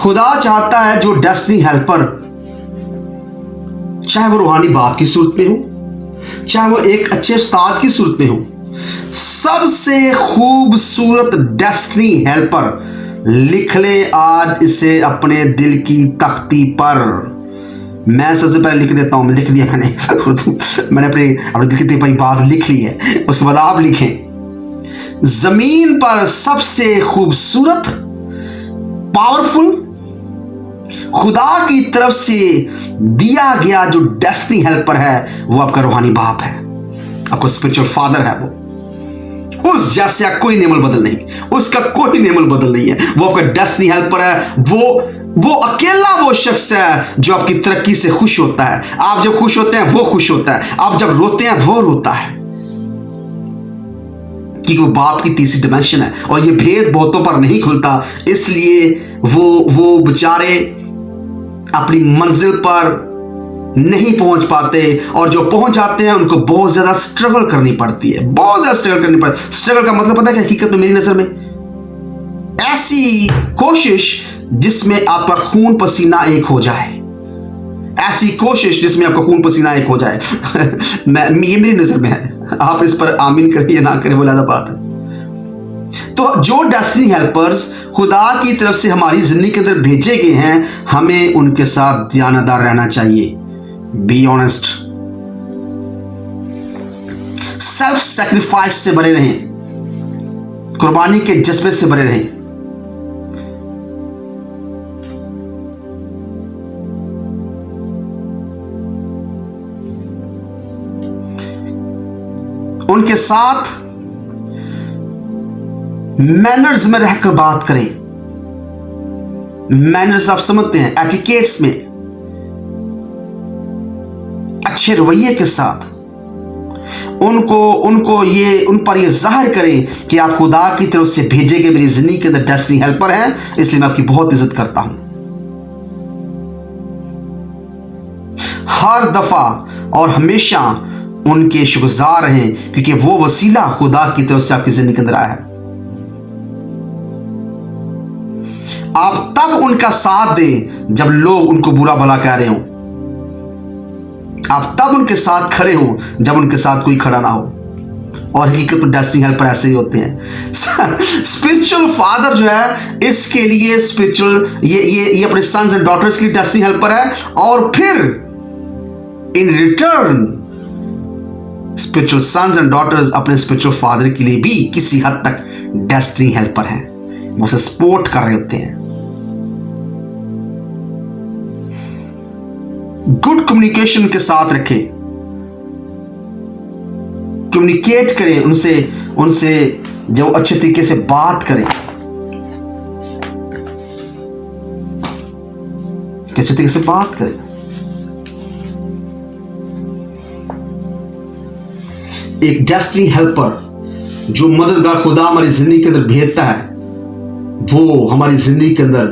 खुदा चाहता है जो डेस्टिनी हेल्पर, चाहे वो रूहानी बाप की सूरत में हो, चाहे वो एक अच्छे उस्ताद की सूरत में हो, सबसे खूबसूरत डेस्टिनी हेल्पर लिख ले आज इसे अपने दिल की तख्ती पर। मैं सबसे पहले लिख देता हूं, लिख दिया मैंने मैंने अपने दिल की तख्ती पर बात लिख ली है, उसके बाद आप लिखें। जमीन पर सबसे खूबसूरत, पावरफुल, खुदा की तरफ से दिया गया जो डेस्टिनी हेल्पर है, वो आपका रूहानी बाप है, आपका स्पिरिचुअल फादर है। वो उस जैसा कोई नेमल बदल नहीं, उसका कोई नेमल बदल नहीं है। वो आपका डेस्टिनी हेल्पर है। वो अकेला वो शख्स है जो आपकी तरक्की से खुश होता है। आप जब खुश होते हैं वो खुश होता है, आप जब रोते हैं वो रोता है, क्योंकि वो बाप की तीसरी डिमेंशन है और ये भेद बहुतों पर नहीं खुलता। इसलिए वो बेचारे अपनी मंजिल पर नहीं पहुंच पाते, और जो पहुंच जाते हैं उनको बहुत ज्यादा स्ट्रगल करनी पड़ती है, बहुत ज्यादा स्ट्रगल करनी पड़ती है। स्ट्रगल का मतलब पता है क्या? हकीकत में मेरी नजर में ऐसी कोशिश जिसमें आपका खून पसीना एक हो जाए, ऐसी कोशिश जिसमें आपका खून पसीना एक हो जाए ये मेरी नजर में है। आप इस पर आमीन करें या ना करें, वो अलग बात है। तो जो डेस्टिनी हेल्पर्स खुदा की तरफ से हमारी जिंदगी के अंदर भेजे गए हैं, हमें उनके साथ दयानतदार रहना चाहिए। बी ऑनेस्ट, सेल्फ सैक्रिफाइस से भरे रहें, कुर्बानी के जज्बे से भरे रहें। उनके साथ मैनर्स में रहकर बात करें। मैनर्स आप समझते हैं, एटिकेट्स में, अच्छे रवैये के साथ उनको ये उन पर ये जाहिर करें कि आप खुदा की तरफ से भेजे गए मेरी जिंदगी के अंदर डेस्टिनी हेल्पर हैं, इसलिए मैं आपकी बहुत इज्जत करता हूं। हर दफा और हमेशा उनके शुक्रगुजार रहें, क्योंकि वो वसीला खुदा की तरफ से आपकी जिंदगी के अंदर आया है। आप तब उनका साथ दें जब लोग उनको बुरा भला कह रहे हों। आप तब उनके साथ खड़े हों जब उनके साथ कोई खड़ा ना हो। और हकीकत में डेस्टिनी हेल्पर ऐसे ही होते हैं। स्पिरिचुअल फादर जो है, इसके लिए स्पिरिचुअल ये अपने सन्स एंड डॉटर्स के लिए डेस्टिनी हेल्पर है, और फिर in return spiritual sons and daughters अपने स्पिरिचुअल फादर के लिए भी किसी हद तक डेस्टिनी हेल्पर हैं, वो उसे सपोर्ट कर रहे होते हैं। गुड कम्युनिकेशन के साथ रखें, कम्युनिकेट करें उनसे जब अच्छे तरीके से बात करें, अच्छे तरीके से बात करें। एक डेस्टिनी हेल्पर जो मददगार खुदा हमारी जिंदगी के अंदर भेजता है, वो हमारी जिंदगी के अंदर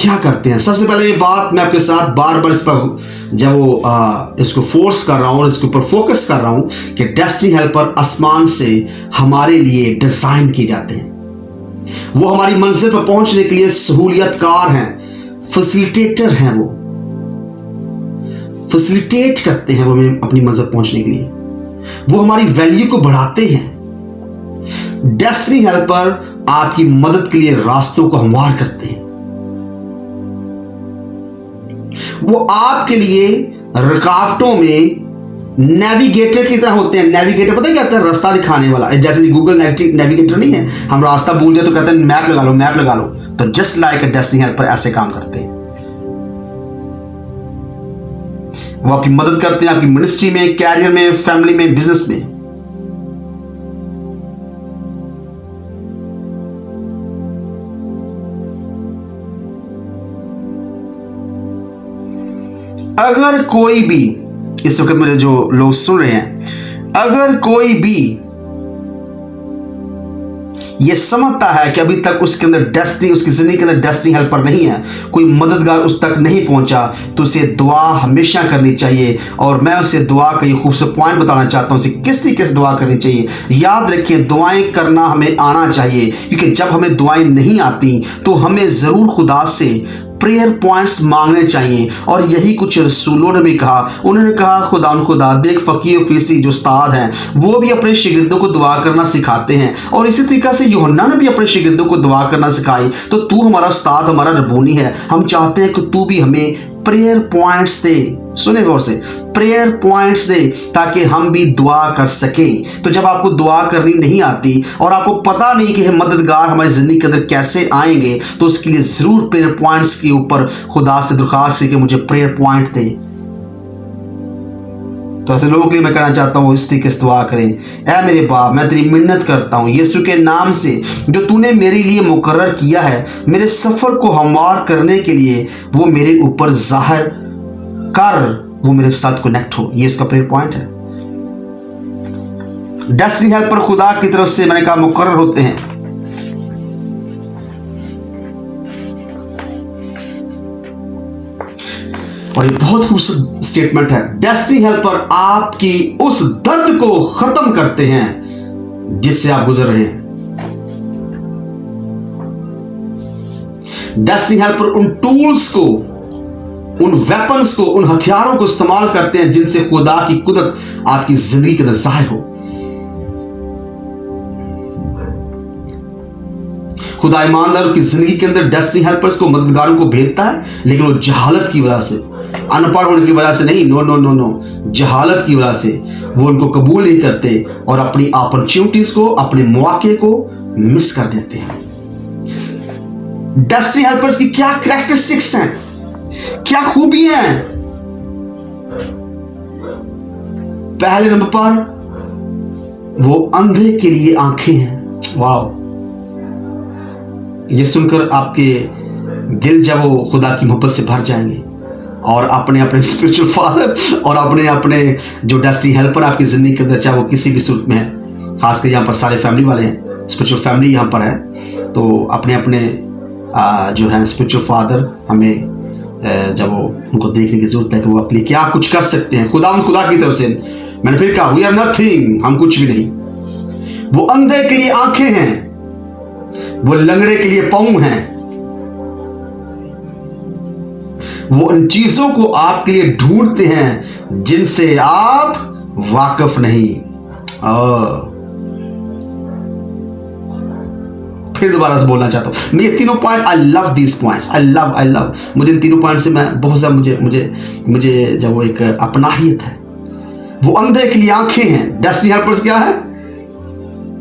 क्या करते हैं। सबसे पहले ये बात मैं आपके साथ बार बार इस पर जब इसको फोर्स कर रहा हूं और इसके ऊपर फोकस कर रहा हूं कि डेस्टिनी हेल्पर आसमान से हमारे लिए डिजाइन किए जाते हैं। वो हमारी मंजिल पर पहुंचने के लिए सहूलियतकार हैं, फैसिलिटेटर हैं। वो फैसिलिटेट करते हैं वो हमें अपनी मंजिल पहुंचने के लिए, वो हमारी वैल्यू को बढ़ाते हैं। डेस्टिनी हेल्पर आपकी मदद के लिए रास्तों को हमवार करते हैं। वो आपके लिए रुकावटों में नेविगेटर की तरह होते हैं। नेविगेटर पता है क्या होता है? रास्ता दिखाने वाला। जैसे गूगल नेविगेटर नहीं है, हम रास्ता भूल जाए तो कहते हैं मैप लगा लो, मैप लगा लो। तो जस्ट लाइक अ डेस्टिनी हेल्पर ऐसे काम करते हैं। वो आपकी मदद करते हैं आपकी मिनिस्ट्री में, कैरियर में, फैमिली में, बिजनेस में। अगर कोई भी इस वक्त मेरे जो लोग सुन रहे हैं, अगर कोई भी ये समझता है कि अभी तक उसके अंदर डेस्टिनी, उसकी जिंदगी के अंदर डेस्टिनी हेल्पर नहीं है, कोई मददगार उस तक नहीं पहुंचा, तो उसे दुआ हमेशा करनी चाहिए। और मैं उसे दुआ का ये खूबसूरत पॉइंट बताना चाहता हूं, उसे किस तरीके से दुआ करनी चाहिए। याद रखिए, दुआएं करना हमें आना चाहिए, क्योंकि जब हमें दुआएं नहीं आती तो हमें जरूर खुदा से प्रेयर पॉइंट्स मांगने चाहिए। और यही कुछ रसूलों ने भी कहा। उन्होंने कहा, खुदा देख फकीर फीसी जो उस्ताद हैं वो भी अपने शागिर्दों को दुआ करना सिखाते हैं, और इसी तरीके से यूहन्ना ने भी अपने शागिर्दों को दुआ करना सिखाई। तो तू हमारा उस्ताद, हमारा रब्बूनी है, हम चाहते हैं कि तू भी हमें प्रेयर पॉइंट्स दे। सुने गौर से, प्रेयर पॉइंट्स दे, ताकि हम भी दुआ कर सकें। तो जब आपको दुआ करनी नहीं आती और आपको पता नहीं कि मददगार हमारी जिंदगी के अंदर कैसे आएंगे, तो उसके लिए जरूर प्रेयर पॉइंट्स के ऊपर खुदा से दरखास्त की कि मुझे प्रेयर पॉइंट दे। तो ऐसे लोगों के लिए मैं कहना चाहता हूँ, इस तरीके से दुआ करें। ऐ मेरे बाप, मैं तेरी मिन्नत करता हूँ यीशु के नाम से, जो तूने मेरे लिए मुकर्रर किया है मेरे सफर को हमवार करने के लिए, वो मेरे ऊपर जाहिर कर, वो मेरे साथ कनेक्ट हो। ये इसका प्रेयर पॉइंट है। डेस्टिनी हेल्पर खुदा की तरफ से मैंने कहा मुकर्रर होते हैं। और ये बहुत खूबसूरत स्टेटमेंट है। डेस्टिनी हेल्पर आपकी उस दर्द को खत्म करते हैं जिससे आप गुजर रहे हैं। डेस्टिनी हेल्पर उन टूल्स को, उन वेपन्स को, उन हथियारों को इस्तेमाल करते हैं जिनसे खुदा की कुदरत आपकी जिंदगी के अंदर जाहिर हो। खुदा ईमानदारों की जिंदगी के अंदर डेस्टिनी हेल्पर्स को, मददगारों को भेजता है, लेकिन वो जहालत की वजह से, अनपढ़ होने की वजह से नहीं, नो नो नो नो, जहालत की वजह से वो उनको कबूल नहीं करते और अपनी अपॉर्चुनिटीज को, अपने मौके को मिस कर देते हैं। डेस्टिनी हेल्पर्स की क्या कैरेक्टरिस्टिक्स हैं, क्या खूबी हैं? पहले नंबर पर वो अंधे के लिए आंखें हैं। वाह, ये सुनकर आपके दिल जब वो खुदा की मोहब्बत से भर जाएंगे और अपने अपने स्पिरिचुअल फादर और अपने अपने जो डेस्टिनी हेल्पर आपकी जिंदगी के अंदर, चाहे वो किसी भी सूरत में है, खासकर यहाँ पर सारे फैमिली वाले हैं, स्पिरिचुअल फैमिली यहाँ पर है, तो अपने अपने जो है स्पिरिचुअल फादर हमें जब वो उनको देखने की जरूरत है कि वो अपने क्या कुछ कर सकते हैं। खुदा की तरफ से मैंने फिर कहा, वी आर नथिंग, हम कुछ भी नहीं। वो अंधे के लिए आंखें हैं, वो लंगड़े के लिए पांव हैं, वो उन चीजों को आपके लिए ढूंढते हैं जिनसे आप वाकिफ नहीं। फिर दोबारा से बोलना चाहता हूं, मैं ये तीनों point, I love these points, I love मुझे इन तीनों पॉइंट से मैं बहुत ज्यादा मुझे जब वो एक अपनाहियत है, वो अंधे के लिए आंखें हैं। डेस्टिनी हेल्पर्स क्या है?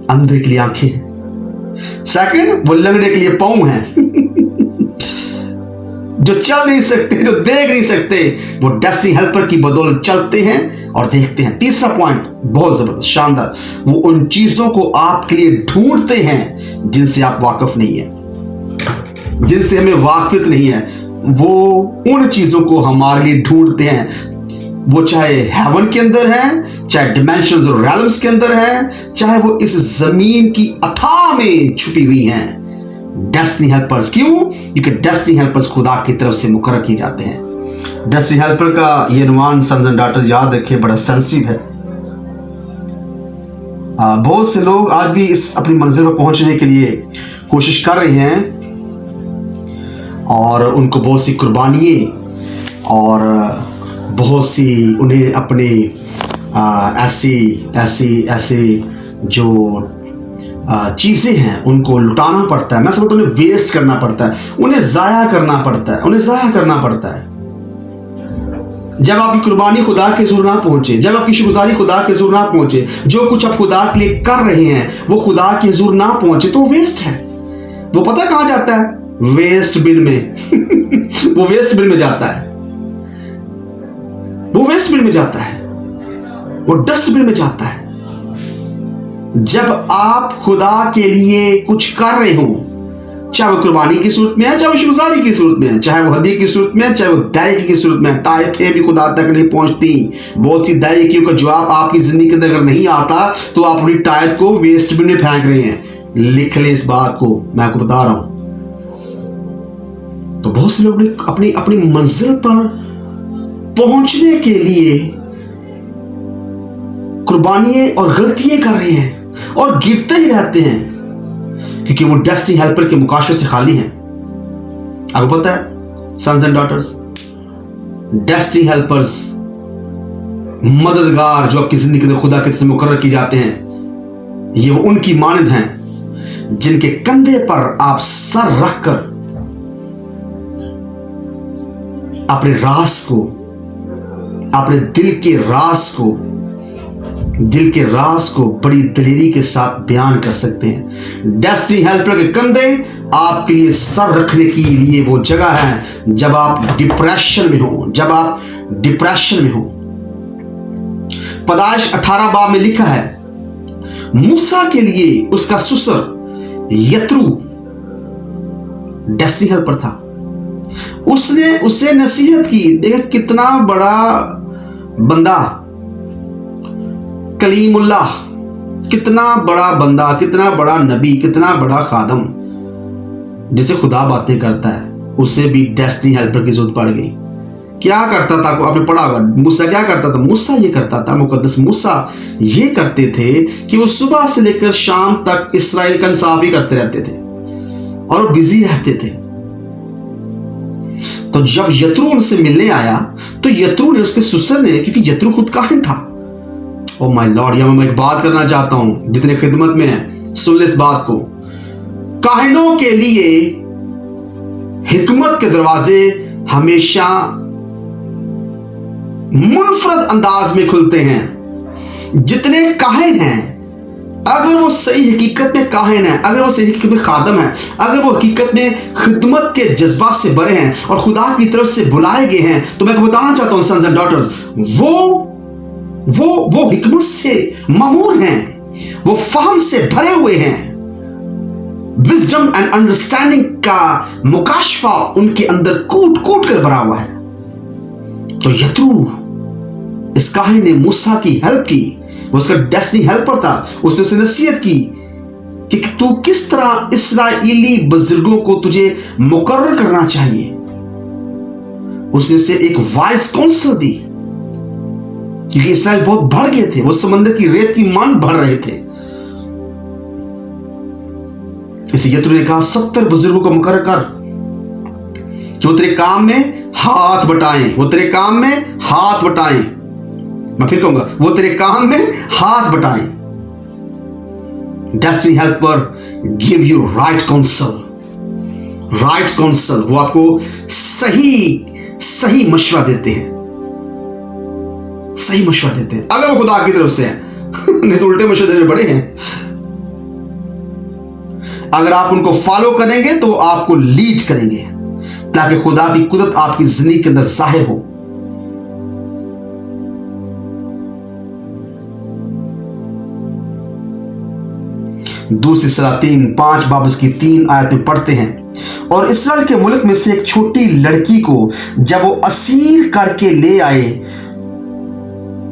अंधे के लिए आंखें हैं। सेकंड, वो लंगड़े के लिए पांव हैं। जो चल नहीं सकते, जो देख नहीं सकते, वो डेस्टिनी हेल्पर की बदौलत चलते हैं और देखते हैं। तीसरा पॉइंट बहुत जबरदस्त, शानदार, वो उन चीजों को आपके लिए ढूंढते हैं जिनसे आप वाकिफ नहीं है, जिनसे हमें वाकिफ नहीं है। वो उन चीजों को हमारे लिए ढूंढते हैं, वो चाहे हेवन के अंदर है, चाहे डिमेंशंस और रैलम्स के अंदर है, चाहे वो इस जमीन की अथाह में छुपी हुई हैं। डेस्टिनी हेल्पर्स क्यों? क्योंकि डेस्टिनी हेल्पर्स खुदा की तरफ से मुकर्रर किए जाते हैं। डेस्टिनी हेल्पर का ये अनुमान सन्स एंड डॉटर्स याद रखें, बड़ा सेंसिटिव है। बहुत से लोग आज भी इस अपनी मंजिल पर पहुंचने के लिए कोशिश कर रहे हैं और उनको बहुत सी कुर्बानियाँ और बहुत सी उन्हें अपने ऐसी जो चीज़ें हैं उनको लुटाना पड़ता है। मैं समझता हूँ उन्हें वेस्ट करना पड़ता है, उन्हें ज़ाया करना पड़ता है, उन्हें ज़ाया करना पड़ता है। जब आपकी कुर्बानी खुदा के हुजूर ना पहुंचे, जब आपकी शुक्रगुजारी खुदा के हुजूर ना पहुंचे, जो कुछ आप खुदा के लिए कर रहे हैं वो खुदा के हुजूर ना पहुंचे, तो वो वेस्ट है। वो पता कहां जाता है? वेस्ट बिन में। वो वेस्ट बिन में जाता है, वो वेस्ट बिन में जाता है, वो डस्टबिन में जाता है। जब आप खुदा के लिए कुछ कर रहे हो, चाहे वो कुर्बानी की सूरत में है, चाहे वो शुक्रगुजारी की सूरत में है, चाहे वो हदीये की सूरत में है, चाहे वो दायकी की सूरत में है, टाइटें भी खुदा तक नहीं पहुंचती। बहुत सी दायकियों का जवाब आपकी जिंदगी के अंदर अगर नहीं आता तो आप अपनी टायत को वेस्ट बिन में फेंक रहे हैं। लिख ले इस बात को, मैं आपको बता रहा हूं। तो बहुत से लोग अपनी अपनी मंजिल पर पहुंचने के लिए कुर्बानियां और गलतियां कर रहे हैं और गिरते ही रहते हैं, क्योंकि वो डेस्टिनी हेल्पर के मुकाशफे से खाली हैं। आपको पता है sons and daughters, destiny helpers, मददगार जो आपकी जिंदगी में खुदा के तरफ से मुकर्रर की जाते हैं, ये वो उनकी मानद हैं जिनके कंधे पर आप सर रखकर अपने राज को, अपने दिल के राज को बड़ी दिलेरी के साथ बयान कर सकते हैं। डेस्टिनी हेल्पर के कंधे आपके लिए सर रखने के लिए वो जगह है जब आप डिप्रेशन में हो, जब आप डिप्रेशन में हो। पैदाइश 18 बाब में लिखा है, मूसा के लिए उसका ससुर यत्रू डेस्टिनी हेल्पर था। उसने उसे नसीहत की। देख कितना बड़ा बंदा, कलीमुल्लाह, कितना बड़ा बंदा, कितना बड़ा नबी, कितना बड़ा खादम जिसे खुदा बातें करता है, उसे भी डेस्टिनी हेल्पर की जरूरत पड़ गई। क्या करता था? आपने पढ़ा होगा मूसा क्या करता था? मूसा ये करता था, मुकद्दस मूसा ये करते थे कि वो सुबह से लेकर शाम तक इस्राएल का इंसाफ ही करते रहते थे और वो बिजी रहते थे। तो जब यत्रू उनसे मिलने आया तो यत्रू ने, उसके ससुर ने, क्योंकि यत्रू खुद काहिन था। ओ माय लॉर्ड, यहां मैं एक बात करना चाहता हूं, जितने खिदमत में है सुन ले इस बात को। काहिनों के लिए हिकमत के दरवाजे हमेशा मुनफरद अंदाज में खुलते हैं। जितने काहिन हैं, अगर वो सही हकीकत में काहिन है, अगर वो सही हकीकत में खादम है, अगर वो हकीकत में खिदमत के जज्बात से भरे हैं और खुदा की तरफ से बुलाए गए हैं, तो मैं बताना चाहता हूं सन्स एंड डॉटर्स, वो हिकमत से मामूर हैं, वो फहम से भरे हुए हैं। विजडम एंड अंडरस्टैंडिंग का मुकाशफा उनके अंदर कूट कूट कर भरा हुआ है। तो यत्रू, इस काहिन ने मूसा की हेल्प की, वो उसका डेस्टिनी हेल्पर था। उसने उसे नसीहत की कि तू किस तरह इस्राएली बुजुर्गों को तुझे मुकर्रर करना चाहिए। उसने उसे एक वाइज काउंसिल दी, क्योंकि इस्राएल बहुत बढ़ गए थे, वो समंदर की रेत की मान बढ़ रहे थे। इसे यत्रू ने कहा 70 बुजुर्गों को मुकर्रर कर कि वो तेरे काम में हाथ बटाएं, वो तेरे काम में हाथ बटाएं। मैं फिर कहूंगा, वो तेरे काम में हाथ बटाएं। Destiny helper give you right council, right council. वो आपको सही मशवरा देते हैं। सही मशवरा देते हैं अगर वो खुदा की तरफ से है। नहीं तो उल्टे मशवरे देने बड़े हैं। अगर आप उनको फॉलो करेंगे तो आपको लीड करेंगे ताकि खुदा की कुदरत आपकी जिंदगी के अंदर जाहिर हो। दूसरी सलातीन 5 बाब की 3 आयत में पढ़ते हैं, और इस्राएल के मुल्क में से एक छोटी लड़की को जब वो असीर करके ले आए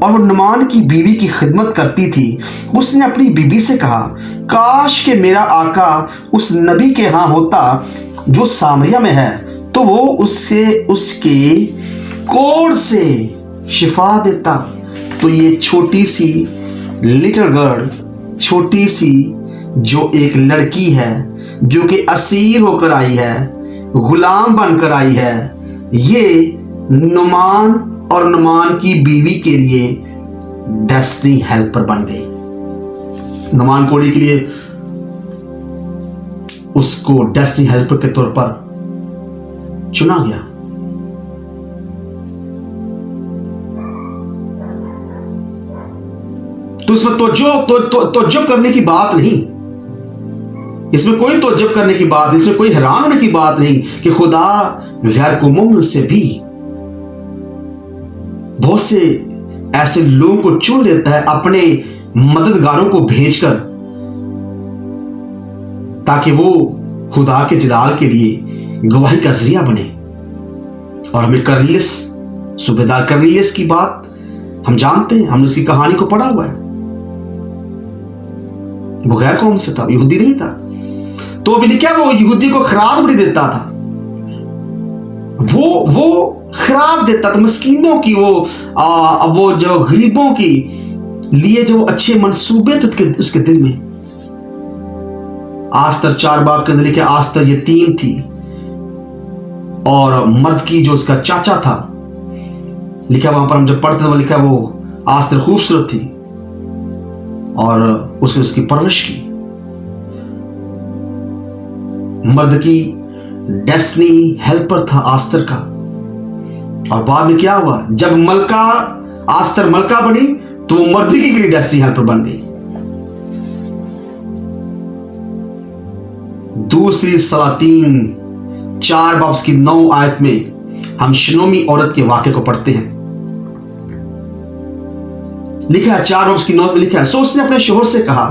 और वो नुमान की बीवी की खिदमत करती थी, उसने अपनी बीवी से कहा, काश के मेरा आका उस नबी के यहाँ होता जो सामरिया में है, तो वो उसके कोढ़ से शिफा देता। तो ये छोटी सी लिटिल गर्ल, छोटी सी जो एक लड़की है जो कि असीर होकर आई है, गुलाम बनकर आई है, ये नुमान और नुमान की बीवी के लिए डेस्टिनी हेल्पर बन गई। नुमान कोड़ी के लिए उसको डेस्टिनी हेल्पर के तौर पर चुना गया। तो इसमें तोज्जुब करने की बात नहीं, इसमें कोई तोज्जुब करने की बात, इसमें कोई हैरान होने की बात नहीं कि खुदा गैर कौमों से भी बहुत से ऐसे लोगों को चुन लेता है अपने मददगारों को भेजकर, ताकि वो खुदा के जलाल के लिए गवाही का जरिया बने। और हमें करनिलियस, सूबेदार करनिलियस की बात हम जानते हैं, हमने उसकी कहानी को पढ़ा हुआ है। वो गैर कौम से था, यहूदी नहीं था। तो अभी क्या वो यहूदी को खराब बड़ी देता था, वो खराब देता था मस्कीनों की, वो जो गरीबों की लिए जो अच्छे मंसूबे थे उसके दिल में। आस्तर 4 बाब के अंदर लिखा, आस्तर यतीम थी और मर्द की जो उसका चाचा था, लिखा वहां पर हम जब पढ़ते थे लिखा वो आस्तर खूबसूरत थी और उसने उसकी परवरिश की। मर्द की डेस्टिनी हेल्पर था आस्तर का। और बाद में क्या हुआ, जब आस्तर मलका बनी तो वो मर्दी के लिए डेस्टिनी हेल्पर बन गई। दूसरी सलातीन 4 बाब की 9 आयत में हम शनोमी औरत के वाक़े को पढ़ते हैं। लिखा है 4 बाब की 9 में लिखा है, सो उसने अपने शोहर से कहा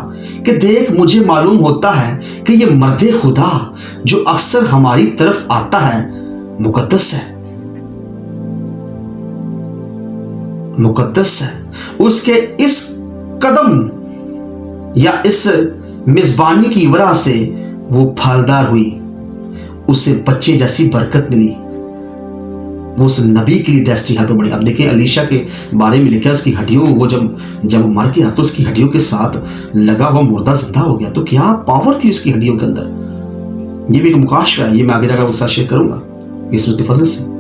कि देख, मुझे मालूम होता है कि ये मर्दे खुदा जो अक्सर हमारी तरफ आता है मुकद्दस है, मुकद्दस है। उसके इस कदम या इस मेजबानी की वजह से वो फलदार हुई, उसे बच्चे जैसी बरकत मिली, वो उस नबी के लिए डेस्टिनी हेल्पर बनी। अब देखिए अलीशा के बारे में लिखा, उसकी हड्डियों, वो जब मर गया तो उसकी हड्डियों के साथ लगा हुआ मुर्दा जिंदा हो गया। तो क्या पावर थी उसकी हड्डियों के अंदर। ये भी एक मुकाशवा है, ये मैं आगे जाकर उसके साथ शेयर करूंगा इस फजल से।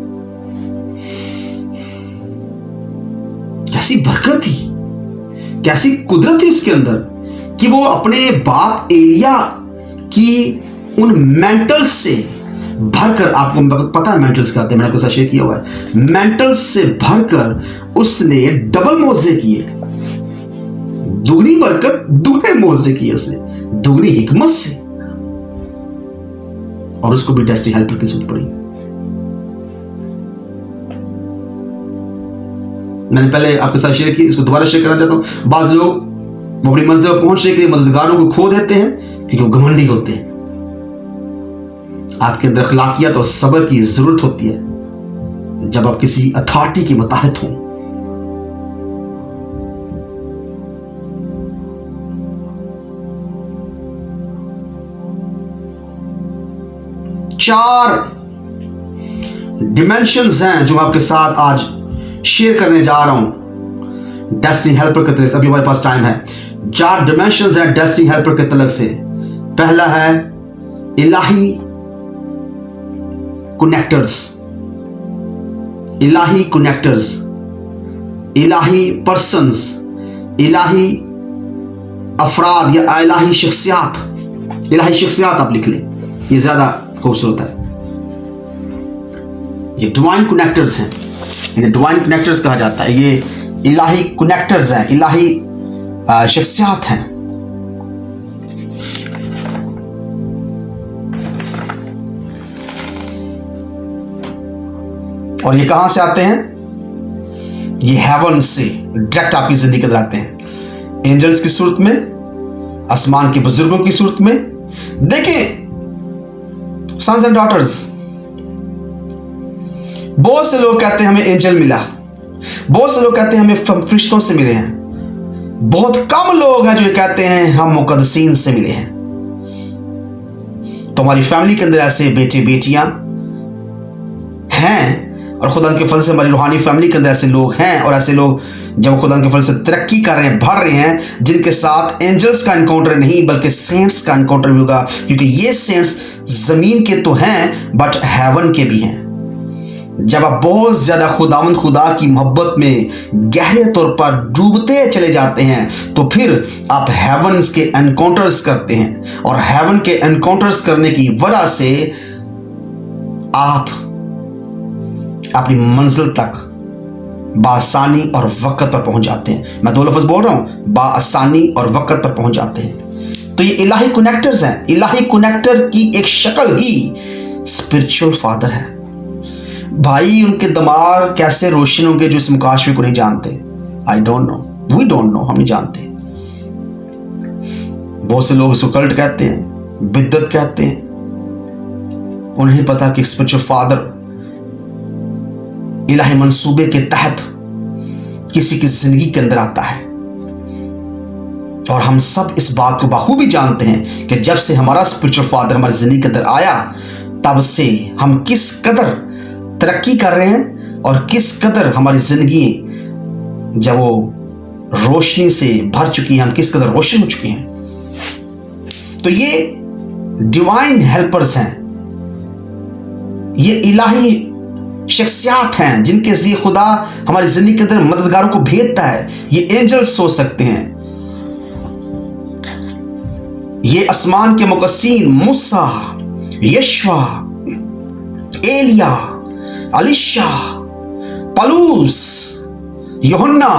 कैसी बरकत थी, कैसी कुदरत थी उसके अंदर कि वो अपने बाप एलिया की उन मेंटल्स से भरकर, आपको पता है मेंटल्स क्या होते हैं, मैंने आपके साथ शेयर किया हुआ है, मेंटल्स से भरकर उसने डबल मोजे किए, दुगनी बरकत, दुगने मोजे किए उसने, दुगनी हिकमत से, और उसको भी डेस्टिनी हेल्पर की जरूरत पड़ी। मैंने पहले आपके साथ शेयर की, इसको दोबारा शेयर करना चाहता हूं। बाज लोग अपनी मंजिल पर पहुंचने के लिए मददगारों को खो देते हैं क्योंकि वो घमंडी होते हैं। आपके अंदर अखलाकियत और सब्र की जरूरत होती है जब आप किसी अथॉरिटी के मुताहित हों। चार डिमेंशंस हैं जो मैं आपके साथ आज शेयर करने जा रहा हूं डेस्टिनी हेल्पर के तलक से। अभी हमारे पास टाइम है। 4 डिमेंशंस हैं डेस्टिनी हेल्पर के तलक से। पहला है इलाही कनेक्टर्स, इलाही कनेक्टर्स, इलाही पर्सन्स, इलाही अफराद या इलाही शख्सियात। इलाही शख्सियात आप लिख लें, ये ज्यादा खूबसूरत है। ये डिवाइन कनेक्टर्स हैं, इन्हें डिवाइन कनेक्टर्स कहा जाता है। ये इलाही कनेक्टर्स हैं, इलाही शख्सियात हैं। और ये कहां से आते हैं? ये हेवन से डायरेक्ट आपकी जिंदगी के अंदर आते हैं, एंजल्स की सूरत में, आसमान के बुजुर्गों की सूरत में। देखें सन्स एंड डॉटर्स, बहुत से लोग कहते हैं हमें एंजल मिला, बहुत से लोग कहते हैं हमें फरिश्तों से मिले हैं, बहुत कम लोग हैं जो कहते हैं हम मुकद्दसीन से मिले हैं। तो हमारी फैमिली के अंदर ऐसे बेटे बेटियां हैं, और खुदा के फल से हमारी रूहानी फैमिली के अंदर ऐसे लोग हैं, और ऐसे लोग जब खुदा के फल से तरक्की कर रहे हैं, बढ़ रहे हैं, जिनके साथ एंजल्स का एनकाउंटर नहीं बल्कि सेंट्स का एनकाउंटर भी होगा, क्योंकि ये सेंट्स जमीन के तो हैं बट हेवन के भी हैं। जब आप बहुत ज्यादा खुदा की मोहब्बत में गहरे तौर पर डूबते चले जाते हैं, तो फिर आप हेवंस के एनकाउंटर्स करते हैं, और हेवन के एनकाउंटर्स करने की वजह से आप अपनी मंजिल तक बासानी और वक्त पर पहुंच जाते हैं। मैं दो लफ्ज़ बोल रहा हूं, बासानी और वक्त पर पहुंच जाते हैं। तो ये इलाही कनेक्टर्स हैं। इलाही कनेक्टर की एक शक्ल ही स्पिरिचुअल फादर है। भाई उनके दिमाग कैसे रोशन होंगे जो इस मुकाशवे को नहीं जानते। I don't know, we don't know, हम नहीं जानते। बहुत से लोग इसको कल्ट कहते हैं, बिद्दत कहते हैं। उन्हें नहीं पता कि स्पिरिचुअल फादर इलाही मंसूबे के तहत किसी की जिंदगी के अंदर आता है। और हम सब इस बात को बखूबी जानते हैं कि जब से हमारा स्पिरिचुअल फादर हमारी जिंदगी के अंदर आया, तब से हम किस कदर तरक्की कर रहे हैं, और किस कदर हमारी जिंदगी जब वो रोशनी से भर चुकी है, हम किस कदर रोशन हो चुके हैं। तो ये डिवाइन हेल्पर्स हैं, ये इलाही शख्सियात हैं जिनके जरिए खुदा हमारी जिंदगी के अंदर मददगारों को भेजता है। ये एंजल्स हो सकते हैं, ये आसमान के मुकस्सीन मूसा, यशवा, एलिया, अलीशा, पलूस, यूहन्ना,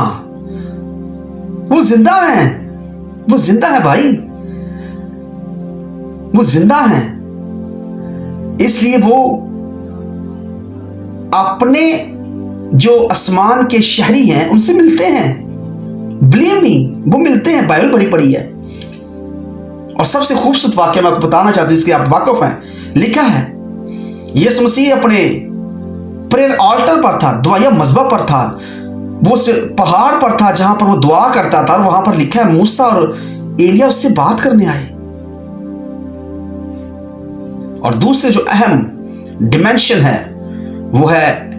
वो जिंदा हैं, वो जिंदा है भाई, वो जिंदा हैं। इसलिए वो अपने जो आसमान के शहरी हैं उनसे मिलते हैं। बिलीव मी, वो मिलते हैं, बाइबल बड़ी पड़ी है। और सबसे खूबसूरत वाक्य मैं आपको बताना चाहता हूं, इसके आप वाकिफ हैं। लिखा है यीशु मसीह अपने प्रेयर ऑल्टर पर था, दुआ मज़बा पर था, वो पहाड़ पर था जहां पर वो दुआ करता था, और वहां पर लिखा है मूसा और एलिया उससे बात करने आए। और दूसरे जो अहम डिमेंशन है वो है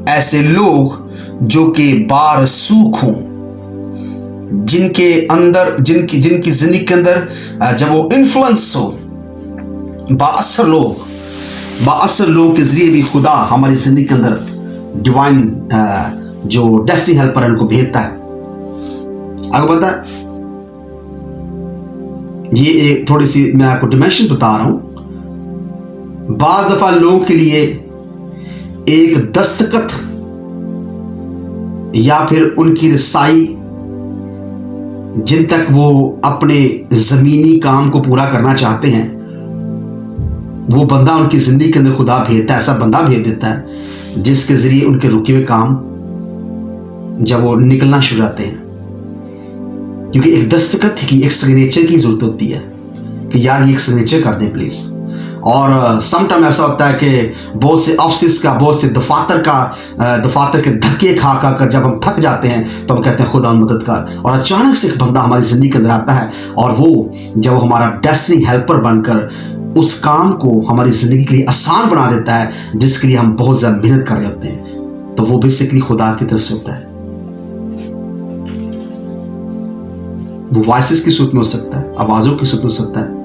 ऐसे लोग जो कि बारसूख हों, जिनके अंदर जिनकी जिंदगी के अंदर जब वो इन्फ्लुएंस हो, बाअसर लोग के जरिए भी खुदा हमारी जिंदगी के अंदर डिवाइन जो डेस्टिनी हेल्पर है उनको भेजता है। आगे बढ़ता है, ये एक थोड़ी सी मैं आपको डिमेंशन बता रहा हूं। बाज दफा लोगों के लिए एक दस्तखत या फिर उनकी रसाई जिन तक वो अपने जमीनी काम को पूरा करना चाहते हैं, वो बंदा उनकी जिंदगी के अंदर खुदा भेजता है, ऐसा बंदा भेज देता है जिसके जरिए उनके रुके हुए काम जब वो निकलना शुरू होते हैं। क्योंकि एक दस्तखत की, एक सिग्नेचर की जरूरत होती है कि यार ये एक सिग्नेचर कर दें प्लीज। और समटाइम ऐसा होता है कि बहुत से ऑफिस का, बहुत से दफातर के धक्के खा कर जब हम थक जाते हैं तो हम कहते हैं खुदा मददगार, और अचानक से एक बंदा हमारी जिंदगी के अंदर आता है, और वो जब वो हमारा डेस्टिनी हेल्पर बनकर उस काम को हमारी जिंदगी के लिए आसान बना देता है जिसके लिए हम बहुत ज्यादा मेहनत कर रहे होते हैं, तो वो बेसिकली खुदा की तरफ से होता है। वो वॉइसेस की सूरत में हो सकता है, आवाजों की सूरत में हो सकता है।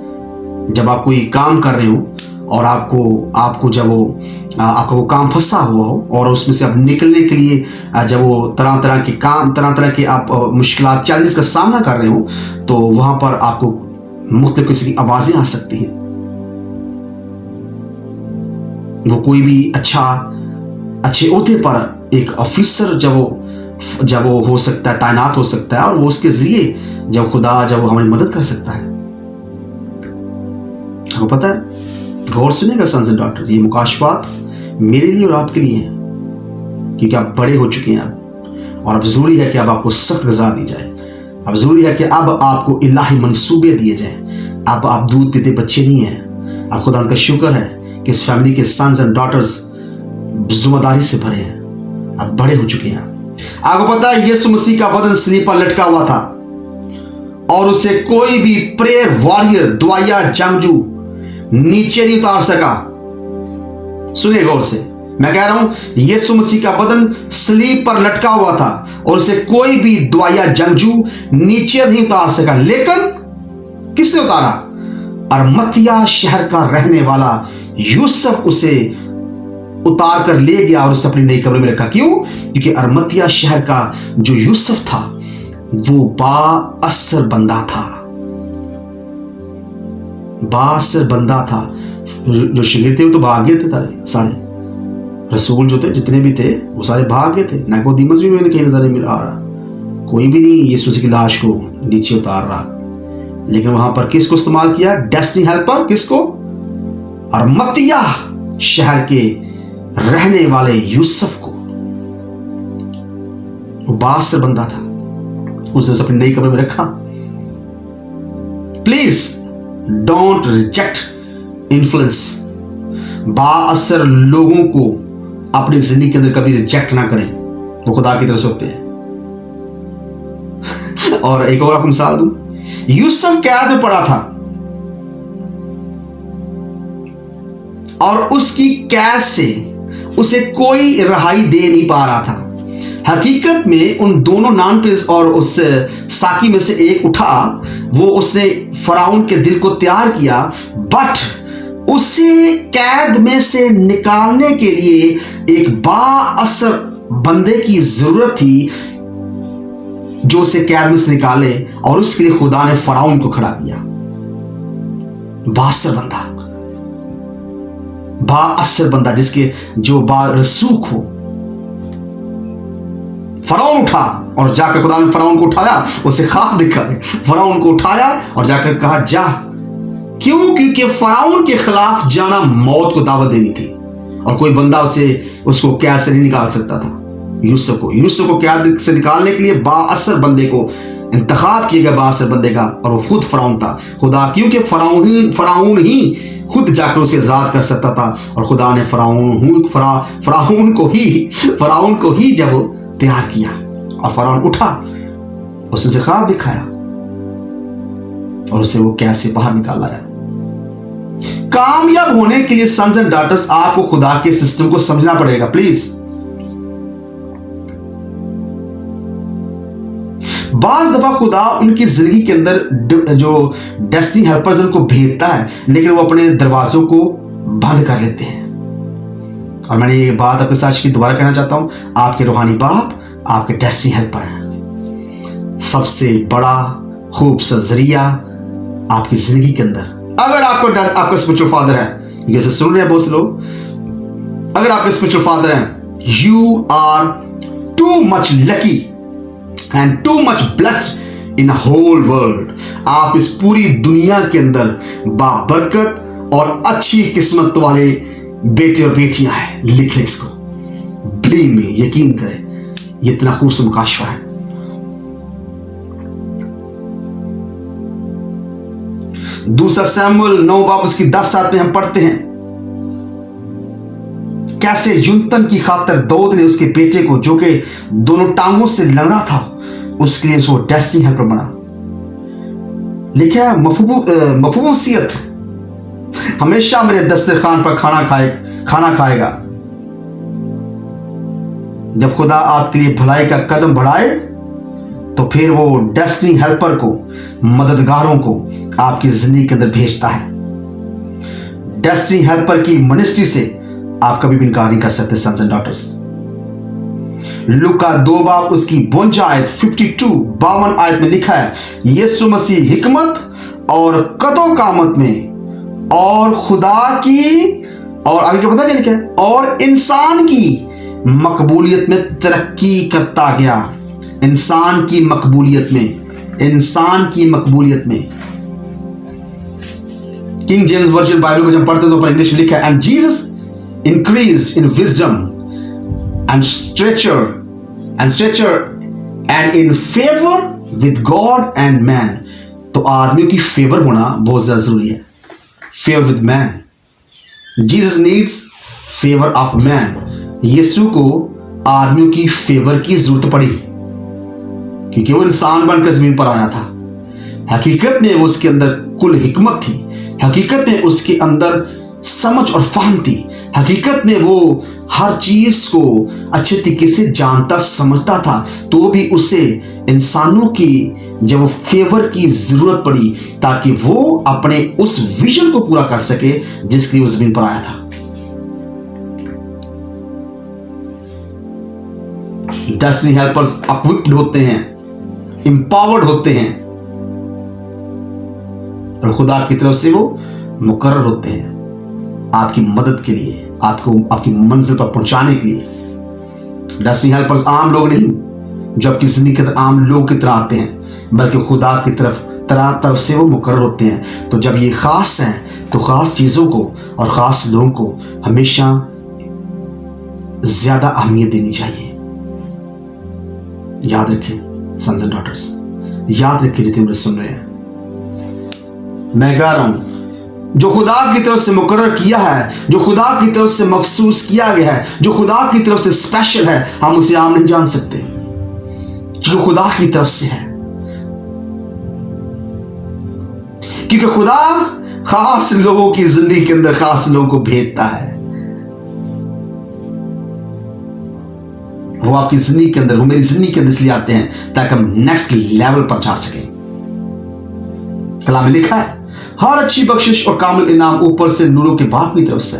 जब आप कोई काम कर रहे हो और आपको जब वो आपका वो काम फंसा हुआ हो और उसमें से अब निकलने के लिए जब वो तरह तरह के आप मुश्किलात चैलेंज का सामना कर रहे हो, तो वहां पर आपको मुख्तलिफ किस्म की आवाजें आ सकती हैं। वो कोई भी अच्छे ओहदे पर एक ऑफिसर जब वो जब वो हो सकता है, तैनात हो सकता है, और वो उसके जरिए जब वो हमारी मदद कर सकता है। आपको पता है, गौर सुनिएगा सन्स एंड डॉटर्स, ये मुकाशफात मेरे लिए और आपके लिए है, क्योंकि आप बड़े हो चुके हैं अब, और अब जरूरी है कि अब आपको सख्त गज़ा दी जाए। अब जरूरी है कि अब आपको इलाही मंसूबे दिए जाएं। अब आप दूध पीते बच्चे नहीं हैं। अब खुदा का शुक्र है कि इस फैमिली के सन्स एंड डॉटर्स जिम्मेदारी से भरे हैं, अब बड़े हो चुके हैं। आपको पता है, यीशु मसीह का बदन स्लीप पर लटका हुआ था और उसे कोई भी प्रेयर वॉरियर, दुआया जंगजू नीचे नहीं उतार सका। सुनिए गौर से, मैं कह रहा हूं, यीशु मसीह का बदन स्लीप पर लटका हुआ था और उसे कोई भी दुआया जंगजू नीचे नहीं उतार सका। लेकिन किसने उतारा? अरमतिया शहर का रहने वाला यूसुफ उसे उतार कर ले गया और उसे अपनी नई कब्र में रखा। क्यों? क्योंकि अरमतिया शहर का जो यूसुफ था वो बाअसर बंदा था, बाअसर बंदा था। जो शिगिर्द थे वो तो भाग गए थे, सारे रसूल जो थे जितने भी थे वो सारे भाग गए थे। निकोदेमुस भी मैंने कहीं नजर नहीं मिल आ रहा, कोई भी नहीं यीशु मसीह की लाश को नीचे उतार रहा। लेकिन वहां पर किसको इस्तेमाल किया? Destiny helper. किसको? अरमतिया शहर के रहने वाले यूसुफ को। वो बाअसर बंदा था, उसने अपनी नई कब्र में रखा। Please don't reject influence. बाअसर लोगों को अपनी जिंदगी के अंदर कभी रिजेक्ट ना करें, वो खुदा की तरफ से होते हैं। और एक और आपको मिसाल दूं, यूसुफ कैद में पड़ा था और उसकी कैद से उसे कोई रिहाई दे नहीं पा रहा था। हकीकत में उन दोनों नान पे और उस साकी में से एक उठा, वो उसने फराउन के दिल को तैयार किया, बट उसे कैद में से निकालने के लिए एक बाअसर बंदे की जरूरत थी जो उसे कैद में से निकाले, और उसके लिए खुदा ने फराउन को खड़ा किया। बाअसर बंदा, बाअसर बंदा जिसके जो बारसूख हो। फराउन उठा और जाकर खुदा ने फराउन को उठाया, उसे ख्वाब दिखाए, फराउन को उठाया और जाकर कहा जा। क्यों? क्योंकि फराउन के खिलाफ जाना मौत को दावत देनी थी और कोई बंदा उसको कैद से नहीं निकाल सकता था। यूसुफ को कैद से निकालने के लिए बाअसर बंदे को इंतखाब किया गया, बाअसर बंदे का, और वो खुद फराउन था। खुदा, क्योंकि फराउन ही खुद जाकर उसे आजाद कर सकता था, और खुदा ने फराउन को ही जब तैयार किया और फराउन उठा, उसने ख्वाब दिखाया और उसे वो कैद से बाहर निकाल लाया। कामयाब होने के लिए सन्स एंड डॉटर्स आपको खुदा के सिस्टम को समझना पड़ेगा। प्लीज, बाज दफा खुदा उनकी जिंदगी के अंदर जो डेस्टिनी हेल्पर्स उनको भेजता है, लेकिन वो अपने दरवाजों को बंद कर लेते हैं। और मैंने ये बात आपके साथ की दोबारा कहना चाहता हूं, आपके रूहानी बाप आपके डेस्टिनी हेल्पर हैं। सबसे बड़ा खूबसूरत जरिया आपकी जिंदगी के अंदर, अगर आपका स्पिरिचुअल फादर है, जैसे सुन रहे हैं बहुत से लोग, अगर आपके स्पिरिचुअल फादर हैं, you are too much lucky and too much blessed in whole world. आप इस पूरी दुनिया के अंदर बाबरकत और अच्छी किस्मत वाले बेटे और बेटियां हैं। लिख ले इसको, बिलीव में, यकीन करें, ये इतना खूबसूरत मुकाशफा है। दूसरा सैमुएल 9 बाब उसकी 10 में हम पढ़ते हैं कैसे यूनतन की खातिर दाऊद ने उसके बेटे को, जो कि दोनों टांगों से लंगड़ा था, उसके लिए वो डेस्टिनी हेल्पर बना। लिखा है मफबूसियत हमेशा मेरे दस्तरखान पर खाना खाएगा। जब खुदा आपके लिए भलाई का कदम बढ़ाए तो फिर वो डेस्टिनी हेल्पर को, मददगारों को आपकी जिंदगी के अंदर भेजता है। डेस्टिनी हेल्पर की मिनिस्ट्री से आप कभी भी इनकार नहीं कर सकते सन्स एंड डॉटर्स। लूका 2 बाब उसकी 52 आयत में लिखा है, यीशु मसीह हिकमत और कदो कामत में और खुदा की, और आगे क्या पता क्या लिखा है, और इंसान की मकबूलियत में तरक्की करता गया। इंसान की मकबूलियत में, इंसान की मकबूलियत में। किंग जेम्स वर्जन बाइबल को जब पढ़ते हैं तो ऊपर इंग्लिश में लिखा है, and Jesus increased in wisdom and stature and in favour with God and man. तो आदमियों की फेवर होना बहुत ज्यादा जरूरी है। Favour with man, Jesus needs favour of man. यीशु को आदमियों की फेवर की जरूरत पड़ी क्योंकि वो इंसान बनकर जमीन पर आया था। हकीकत में वो उसके अंदर कुल हिकमत थी, हकीकत में उसके अंदर समझ और फहम थी, हकीकत में वो हर चीज को अच्छे तरीके से जानता समझता था। तो भी उसे इंसानों की जब वो फेवर की जरूरत पड़ी ताकि वो अपने उस विजन को पूरा कर सके जिसके लिए वो जमीन पर आया था। डेस्टिनी हेल्पर्स इक्विप्ड होते हैं, एम्पावर्ड होते हैं और खुदा की तरफ से वो मुकर्रर होते हैं आपकी मदद के लिए, आपको आपकी मंजिल पर पहुंचाने के लिए। डेस्टिनी हेल्पर्स आम लोग नहीं जो आपकी जिंदगी के अंदर आम लोग की तरह आते हैं, बल्कि खुदा की तरफ से वो मुकर्रर होते हैं। तो जब ये खास हैं तो खास चीजों को और खास लोगों को हमेशा ज्यादा अहमियत देनी चाहिए। याद रखें सन्स एंड डॉटर्स, याद रखें जितने मुझे सुन रहे हैं, मैं कह रहा हूं जो खुदा की तरफ से मुकर्रर किया है, जो खुदा की तरफ से मखसूस किया गया है, जो खुदा की तरफ से स्पेशल है, हम उसे आम नहीं जान सकते जो खुदा की तरफ से है। क्योंकि खुदा खास लोगों की जिंदगी के अंदर खास लोगों को भेजता है। वो आपकी जिंदगी के अंदर, वो मेरी जिंदगी के अंदर इसलिए आते हैं ताकि हम नेक्स्ट लेवल पर जा सके। कलाम में लिखा है, हर अच्छी बख्शिश और कामिल इनाम ऊपर से नूरों के बाप की तरफ से।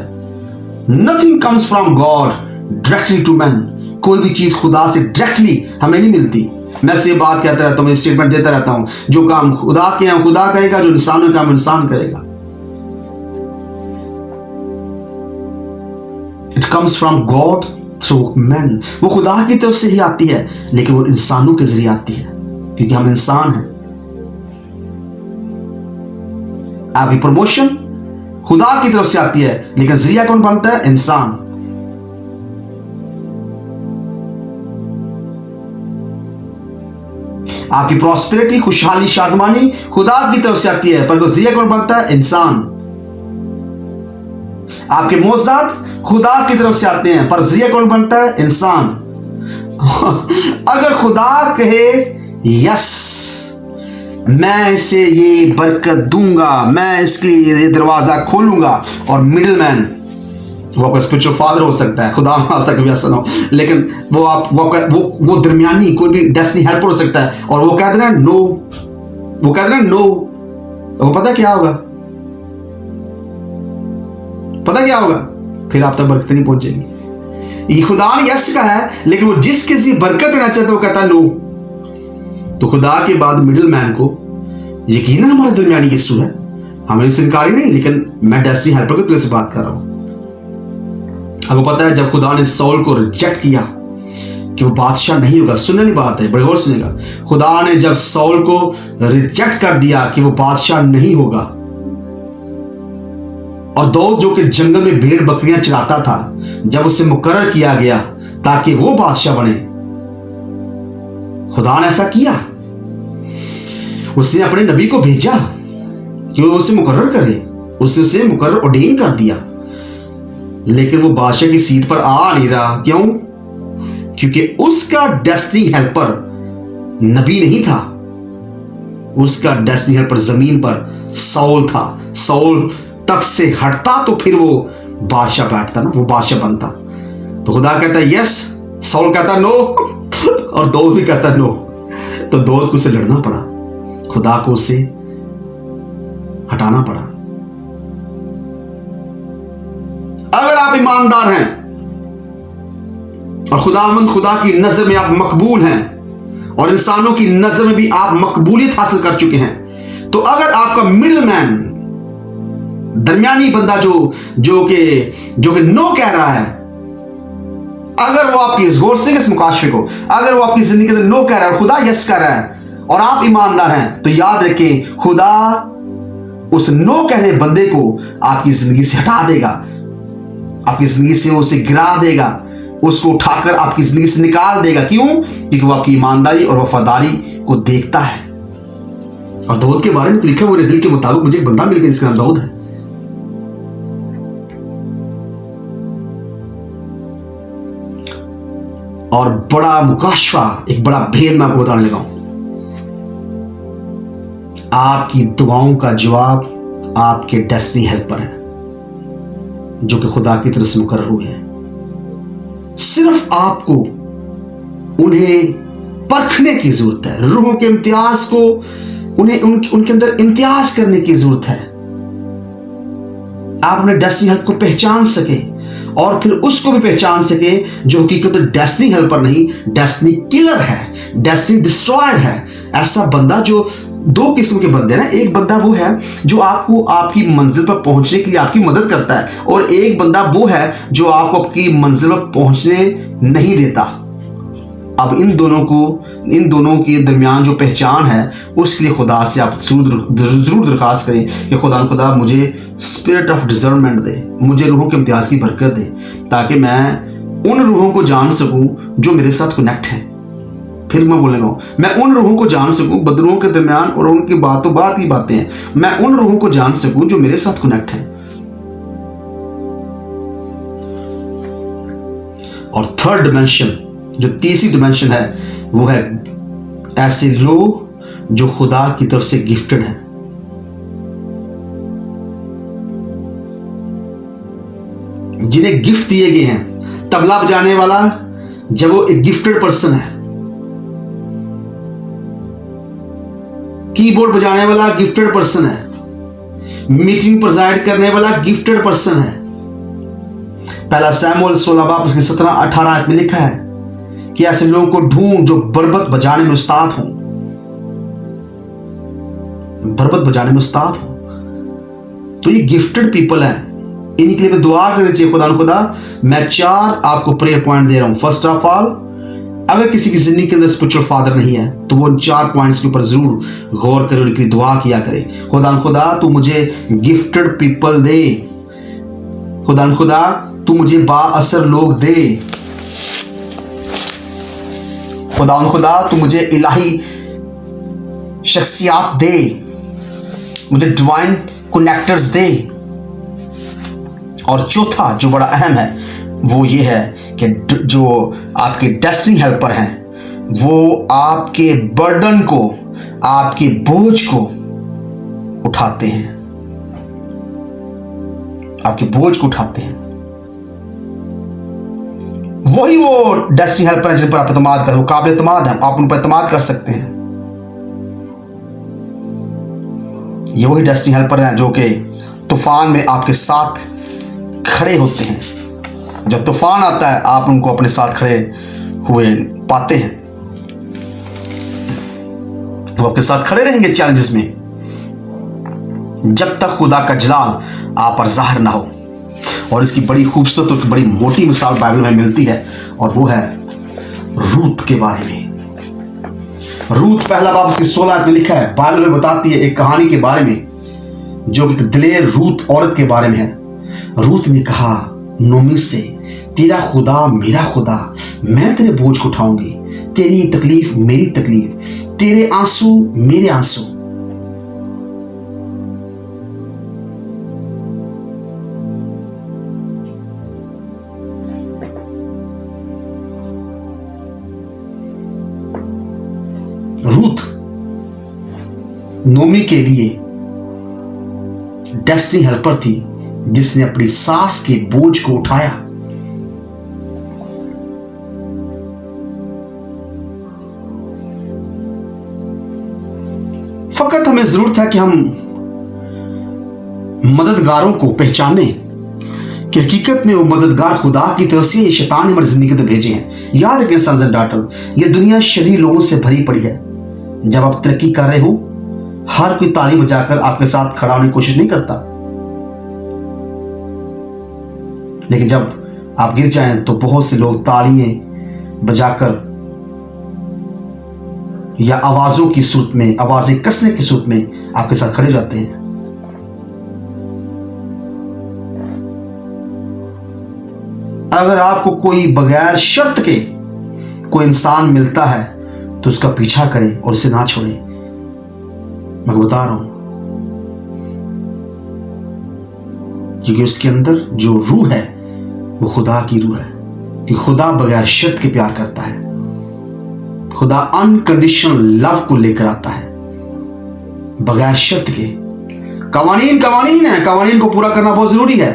Nothing comes from God directly to man. कोई भी चीज खुदा से डायरेक्टली हमें नहीं मिलती। मैं से बात कहता रहता हूं, मैं स्टेटमेंट देता रहता हूं, जो काम खुदा के हैं खुदा करेगा, जो इंसानों का काम इंसान करेगा। It comes from God through man. वो खुदा की तरफ से ही आती है लेकिन वो इंसानों के जरिए आती है क्योंकि हम इंसान हैं। आपकी प्रमोशन खुदा की तरफ से आती है लेकिन जरिया कौन बनता है? इंसान। आपकी प्रॉस्पेरिटी, खुशहाली, शादमानी खुदा की तरफ से आती है पर जरिया कौन बनता है? इंसान। आपके मौजूद खुदा की तरफ से आते हैं पर जरिया कौन बनता है? इंसान। अगर खुदा कहे यस मैं इसे ये बरकत दूंगा, मैं इसके लिए ये दरवाजा खोलूंगा, और मिडिल मैन, वो आपका स्पिरिचुअल फादर हो सकता है, खुदा कभी ऐसा ना हो, लेकिन वो दरमियानी कोई भी डेस्टिनी हेल्पर हो सकता है, और वो कहते हैं नो, वो कहते हैं नो, वो पता क्या होगा? पता क्या होगा? फिर आप तक बरकत नहीं पहुंचेगी। ये खुदा ने यस कहा है लेकिन वो जिस किसी बरकत देना चाहता है वो कहता है नो। तो खुदा के बाद मिडिल मैन को यकीनन हमारे दरमियानी यीशु है, हमें इससे इनकार ही नहीं, लेकिन मैं डेस्टिनी हेल्पर की तरह से बात कर रहा हूं। आपको पता है जब खुदा ने सौल को रिजेक्ट किया कि वो बादशाह नहीं होगा, सुनने वाली बात है, बड़े गौर सुनेगा, खुदा ने जब सौल को रिजेक्ट कर दिया कि वो बादशाह नहीं होगा, और दाऊद जो कि जंगल में भेड़ बकरियां चराता था, जब उसे मुकर्रर किया गया ताकि वो बादशाह बने, खुदा ने ऐसा किया, उसने अपने नबी को भेजा कि वो उसे मुकर्रर करे, उसे मुकर्रर ऑर्डेन कर दिया, लेकिन वो बादशाह की सीट पर आ नहीं रहा। क्यों? क्योंकि उसका डेस्टिनी हेल्पर नबी नहीं था, उसका डेस्टिनी हेल्पर जमीन पर सौल था। सौल तख्त से हटता तो फिर वो बादशाह बैठता ना, वो बादशाह बनता। तो खुदा कहता है यस, सौल कहता नो, और दाऊद भी कहता नो। तो दाऊद को उसे लड़ना पड़ा, खुदा को उसे हटाना पड़ा। अगर आप ईमानदार हैं और खुदा की नजर में आप मकबूल हैं और इंसानों की नजर में भी आप मकबूलियत हासिल कर चुके हैं, तो अगर आपका मिडिल मैन, दरमियानी बंदा जो कि नो कह रहा है, अगर वो आपकी गौर से इस मुकाशफे को, अगर वो आपकी जिंदगी के अंदर नो कह रहा है और खुदा यस कर रहा है और आप ईमानदार हैं, तो याद रखें खुदा उस नो कहने बंदे को आपकी जिंदगी से हटा देगा, आपकी जिंदगी से उसे गिरा देगा, उसको उठाकर आपकी जिंदगी से निकाल देगा। क्यों? क्योंकि वो आपकी ईमानदारी और वफादारी को देखता है। और दाऊद के बारे में तो लिखा, मेरे दिल के मुताबिक मुझे एक बंदा मिल गया जिसका नाम दाऊद है। और बड़ा मुकाशफा, एक बड़ा भेद मैं आपको बताने लगा हूं। आपकी दुआओं का जवाब आपके डेस्टिनी हेल्पर है, जो कि खुदा की तरफ से मुकर्रर हुए हैं। सिर्फ आपको उन्हें परखने की जरूरत है, रूहों के इम्तियाज को उन्हें उनके अंदर इम्तियाज करने की जरूरत है। आप अपने डेस्टिनी हेल्प को पहचान सके और फिर उसको भी पहचान सके जो हकीकत में डेस्टिनी हेल्पर नहीं, डेस्टिनी किलर है, डेस्टिनी डिस्ट्रॉयर है। ऐसा बंदा, जो दो किस्म के बंदे ना, एक बंदा वो है जो आपको आपकी मंजिल पर पहुंचने के लिए आपकी मदद करता है, और एक बंदा वो है जो आपको आपकी मंजिल पर पहुंचने नहीं देता। अब इन दोनों के दरमियान जो पहचान है, उसके लिए खुदा से आप जरूर दरखास्त करें कि खुदा मुझे स्पिरिट ऑफ डिजर्नमेंट दे, मुझे रूहों के इम्तियाज की बरकत दे, ताकि मैं उन रूहों को जान सकूं जो मेरे साथ कनेक्ट हैं। फिर मैं बोलने लगा, मैं उन रूहों को जान सकूं, बदरूहों के दरमियान और उनकी बातों बात की बातें हैं, मैं उन रूहों को जान सकूं जो मेरे साथ कनेक्ट हैं। और थर्ड डिमेंशन, जो तीसरी डिमेंशन है, वो है ऐसे लोग जो खुदा की तरफ से गिफ्टेड हैं। जिन्हें गिफ्ट दिए गए हैं। तबला बजाने वाला जब वो एक गिफ्टेड पर्सन है, कीबोर्ड बजाने वाला गिफ्टेड पर्सन है, मीटिंग प्रेजाइड करने वाला गिफ्टेड पर्सन है। पहला सैमुएल 16 बाब उसके 17-18 में लिखा है कि ऐसे लोगों को ढूंढ जो बरबत बजाने में उस्ताद हो, बरबत बजाने में उस्ताद हो। तो ये गिफ्टेड पीपल है, इनके लिए मैं दुआ करनी चाहिए। खुदा मैं 4 आपको प्रेयर पॉइंट दे रहा हूं। फर्स्ट ऑफ ऑल, अगर किसी की जिंदगी के अंदर स्पिरिचुअल फादर नहीं है तो वो 4 पॉइंट्स के ऊपर जरूर गौर करे, उनके लिए दुआ किया करे। खुदा तू मुझे गिफ्टेड पीपल दे, खुदा तू मुझे बाअसर लोग दे, खुदा तू मुझे इलाही शख्सियात दे, मुझे डिवाइन कनेक्टर्स दे। और चौथा जो बड़ा अहम है वो ये है कि जो आपके डेस्टिनी हेल्पर हैं वो आपके बर्डन को, आपके बोझ को उठाते हैं, आपके बोझ को उठाते हैं। वही वो डेस्टिनी हेल्पर है जिन पर आप एतमाद करें, वो काबिल एतमाद है, आप उन पर एतमाद कर सकते हैं। ये वही डेस्टिनी हेल्पर हैं जो कि तूफान में आपके साथ खड़े होते हैं। जब तूफान आता है आप उनको अपने साथ खड़े हुए पाते हैं, तो आपके साथ खड़े रहेंगे चैलेंजेस में, जब तक खुदा का जलाल आप पर जाहिर ना हो। और इसकी बड़ी खूबसूरत और बड़ी मोटी मिसाल बाइबल में मिलती है, और वो है रूत के बारे में। रूत पहला बाब उसकी 16 में लिखा है, बाइबल में बताती है एक कहानी के बारे में जो एक दिलेर रूत औरत के बारे में है। रूत ने कहा नोमी से, तेरा खुदा मेरा खुदा, मैं तेरे बोझ को उठाऊंगी, तेरी तकलीफ मेरी तकलीफ, तेरे आंसू मेरे आंसू। रूत नोमी के लिए डेस्टिनी हेल्पर थी, जिसने अपनी सास के बोझ को उठाया। फकत हमें जरूरत है कि हम मददगारों को पहचाने कि हकीकत में वो मददगार खुदा की तरफ से शैतान ने हमारी जिंदगी में भेजे हैं। याद रखें सन्स एंड डॉटर्स, ये दुनिया शरीर लोगों से भरी पड़ी है। जब आप तरक्की कर रहे हो, हर कोई ताली बजाकर आपके साथ खड़ा होने की कोशिश नहीं करता, लेकिन जब आप गिर जाएं तो बहुत से लोग तालियां बजाकर या आवाजों की सूरत में, आवाजें कसने की सूरत में आपके साथ खड़े जाते हैं। अगर आपको कोई बगैर शर्त के कोई इंसान मिलता है तो उसका पीछा करें और उसे ना छोड़ें। मैं बता रहा हूं, क्योंकि उसके अंदर जो रूह है वो खुदा की रूह है। कि खुदा बगैर शर्त के प्यार करता है। खुदा अनकंडीशनल लव को लेकर आता है बगैर शर्त के। कवानीन है, कवानीन को पूरा करना बहुत जरूरी है।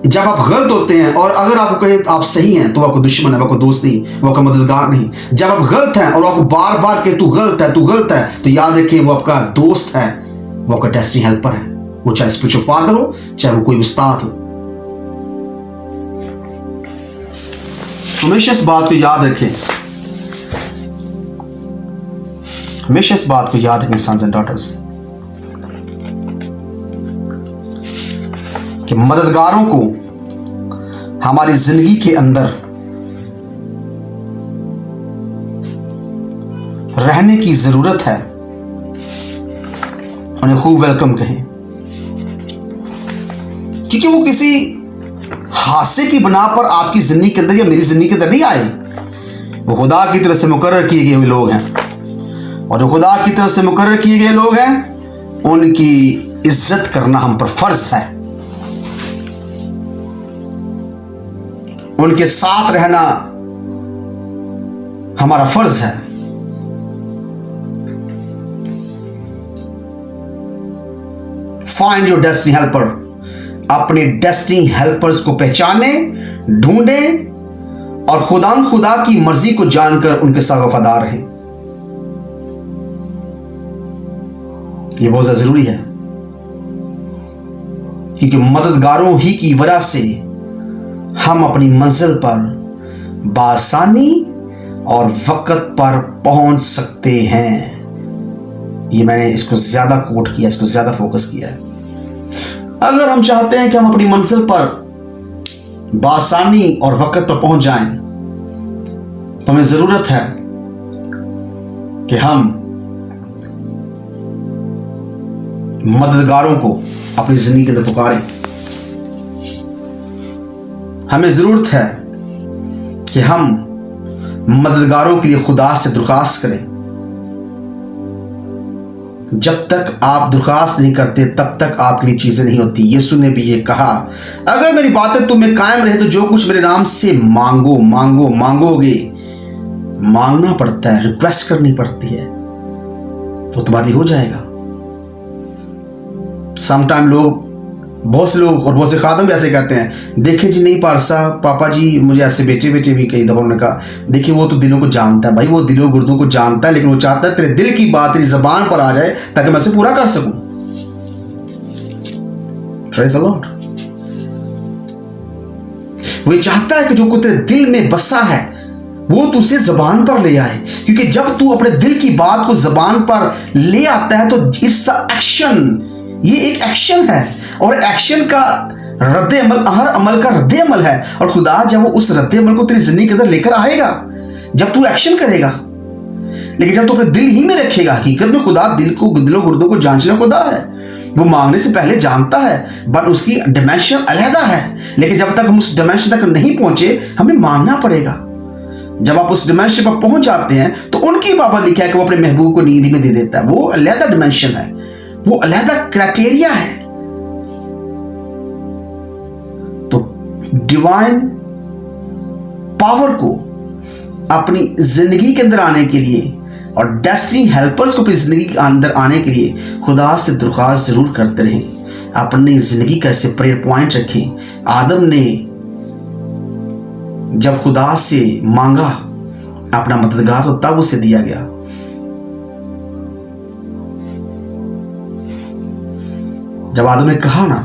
जब आप गलत होते हैं और अगर आपको कहे आप सही हैं तो आपको दुश्मन है, आपको दोस्त नहीं, वो आपका मददगार नहीं। जब आप गलत हैं और आपको बार बार कहे तू गलत है, तो याद रखिए वो आपका दोस्त है, वो आपका डेस्टिनी हेल्पर है। वो चाहे स्पिरिचुअल फादर हो, चाहे वो कोई उस्ताद हो। हमेशा इस बात को याद रखें, हमेशा इस बात को याद रखें सन्स एंड डॉटर्स, कि मददगारों को हमारी जिंदगी के अंदर रहने की जरूरत है। उन्हें खूब वेलकम कहें, क्योंकि वो किसी हादसे की बना पर आपकी जिंदगी के अंदर या मेरी जिंदगी के अंदर नहीं आए। वो खुदा की तरफ से मुकर्रर किए गए लोग हैं, और जो खुदा की तरफ से मुकर्रर किए गए लोग हैं उनकी इज्जत करना हम पर फर्ज है। उनके साथ रहना हमारा फर्ज है। Find your destiny helper. अपने डेस्टिनी हेल्पर्स को पहचाने, ढूंढे और खुदा की मर्जी को जानकर उनके साथ वफादार रहें। यह बहुत ज्यादा जरूरी है, क्योंकि मददगारों ही की वजह से हम अपनी मंजिल पर बासानी और वक्त पर पहुंच सकते हैं। ये मैंने इसको ज्यादा कोट किया, इसको ज्यादा फोकस किया है। अगर हम चाहते हैं कि हम अपनी मंजिल पर बासानी और वक्त पर पहुंच जाएं, तो हमें जरूरत है कि हम मददगारों को अपनी जिंदगी के अंदर पुकारें। हमें जरूरत है कि हम मददगारों के लिए खुदा से दरख्वास्त करें। जब तक आप दरख्वास्त नहीं करते तब तक आपके लिए चीजें नहीं होती। यीशु ने भी ये कहा, अगर मेरी बातें तुम में कायम रहे तो जो कुछ मेरे नाम से मांगोगे। मांगना पड़ता है, रिक्वेस्ट करनी पड़ती है, तो तुम्हारे लिए हो जाएगा। समटाइम बहुत से लोग और बहुत से खादम भी ऐसे कहते हैं, देखिए जी नहीं पारसा पापा जी, मुझे ऐसे बेटे भी कई दफा उन्होंने कहा, देखिए वो तो दिलों को जानता है। भाई वो दिलों गुर्दों को जानता है, लेकिन वो चाहता है तेरे दिल की बात तेरी जबान पर आ जाए ताकि मैं उसे पूरा कर सकूं। Praise the Lord. वो चाहता है कि जो कुछ तेरे दिल में बसा है वो तुझसे जबान पर ले आए, क्योंकि जब तू अपने दिल की बात को जबान पर ले आता है तो इट्स एक्शन। ये एक एक्शन है, और एक्शन का रद्द अमल हर अमल का रद्द अमल है। और खुदा जब वो उस रद्द अमल को तेरी जिंदगी के अंदर लेकर आएगा जब तू एक्शन करेगा। लेकिन जब तू अपने दिल ही में रखेगा, हकीकत में खुदा दिलों गुर्दों को जांचने खुदा है। वो मांगने से पहले जानता है, बट उसकी डिमेंशन अलहदा है। लेकिन जब तक हम उस डिमेंशन तक नहीं पहुंचे, हमें मांगना पड़ेगा। जब आप उस डिमेंशन पर पहुंच जाते हैं तो उनकी बाबत लिखा है कि वो अपने महबूब को नींद में दे देता है। वो अलहदा डिमेंशन है, वो अलहदा क्राइटेरिया है। तो डिवाइन पावर को अपनी जिंदगी के अंदर आने के लिए और डेस्टिनी हेल्पर्स को अपनी जिंदगी के अंदर आने के लिए खुदा से दरख्वास्त जरूर करते रहें। अपनी जिंदगी का ऐसे प्रेयर पॉइंट रखें। आदम ने जब खुदा से मांगा अपना मददगार, तो तब उसे दिया गया। जब आदम ने कहा ना,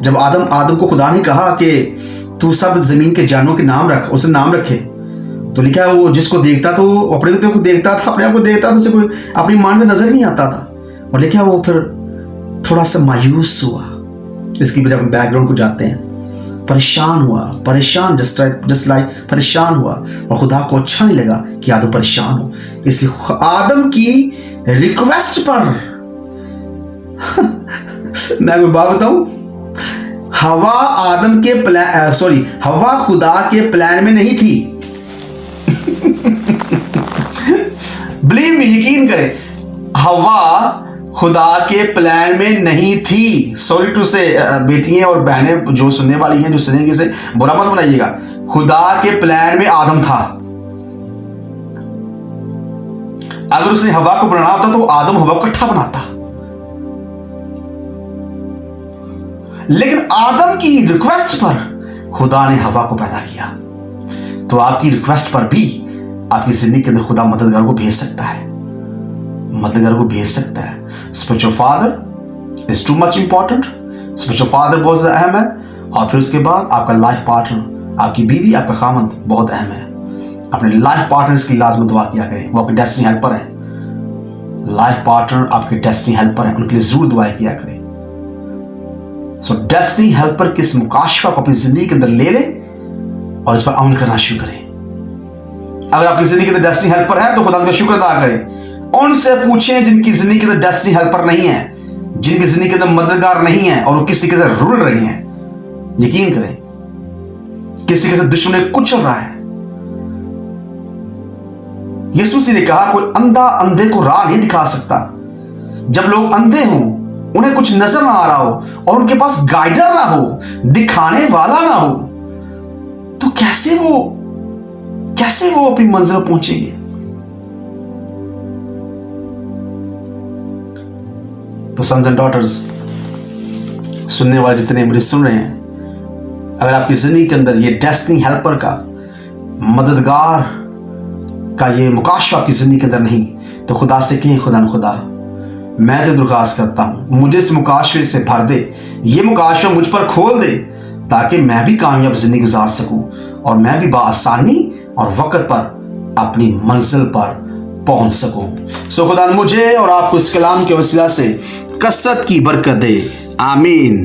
जब आदम को खुदा ने कहा कि तू सब जमीन के जानवरों के नाम रख, उसे नाम रखे, तो लिखा है वो जिसको देखता तो अपने को देखता था, अपने आप को देखता था, उसे कोई अपनी मान में नजर नहीं आता था। और लिखा वो फिर थोड़ा सा मायूस हुआ। इसकी वजह अपने बैकग्राउंड को जाते हैं। परेशान हुआ, परेशान जस्ट लाइक परेशान हुआ, और खुदा को अच्छा नहीं लगा कि आदम परेशान हो। इसलिए आदम की रिक्वेस्ट पर मैं कोई बात बताऊं, हवा खुदा के प्लान में नहीं थी। बिलीव मी, यकीन करें, हवा खुदा के प्लान में नहीं थी। सॉरी टू से बेटियां और बहनें जो सुनने वाली हैं, जो सुनेंगे, से बुरा मत बनाइएगा। खुदा के प्लान में आदम था। अगर उसने हवा को बनाना होता तो आदम हवा को इकट्ठा बनाता, लेकिन आदम की रिक्वेस्ट पर खुदा ने हवा को पैदा किया। तो आपकी रिक्वेस्ट पर भी आपकी जिंदगी के अंदर खुदा मददगार को भेज सकता है, मददगार को भेज सकता है। Spiritual father is too much important. Spiritual father बहुत अहम है, और फिर उसके बाद आपका लाइफ पार्टनर, आपकी बीवी, आपका खामंद बहुत अहम है। अपने लाइफ पार्टनर्स की लाजमी दुआ किया करें, वो आपके डेस्टिनी हेल्पर हैं। लाइफ पार्टनर आपके डेस्टिनी हेल्पर हैं, उनके लिए जरूर दुआ किया करें। सो डेस्टिनी हेल्पर के इस मुकाशफा को अपनी जिंदगी के अंदर ले लें और इस पर अमल करना शुरू करें। अगर आपकी जिंदगी के अंदर डेस्टिनी हेल्पर है तो खुदा का शुक्र अदा करें। उनसे पूछें जिनकी जिंदगी के अंदर डेस्टिनी हेल्पर नहीं है, जिनकी जिंदगी के अंदर मददगार नहीं है और वो किसी के साथ रुल रही हैं। यकीन करें, किसी के साथ दुश्मनी कुचल रहा है। यीशु मसीह ने कहा, कोई अंधा अंधे को राह नहीं दिखा सकता। जब लोग अंधे हों, उन्हें कुछ नजर ना आ रहा हो और उनके पास गाइडर ना हो, दिखाने वाला ना हो, तो कैसे वो अपनी मंजिल पहुंचेंगे। तो सन्स एंड डॉटर्स, सुनने वाले जितने मुझे सुन रहे हैं, अगर आपकी जिंदगी के अंदर ये डेस्टिनी हेल्पर का, मददगार का ये मुकाशफा आपकी जिंदगी के अंदर नहीं, तो खुदा से कहें, खुदा मैं तो दरख्वास्त करता हूं, मुझे इस मुकाशफे से भर दे, ये मुकाशफा मुझ पर खोल दे, ताकि मैं भी कामयाब जिंदगी गुजार सकूं और मैं भी बआसानी और वक्त पर अपनी मंजिल पर पहुंच सकूं। सो खुदा मुझे और आपको इस कलाम के वसीला से कसरत की बरकत दे। आमीन।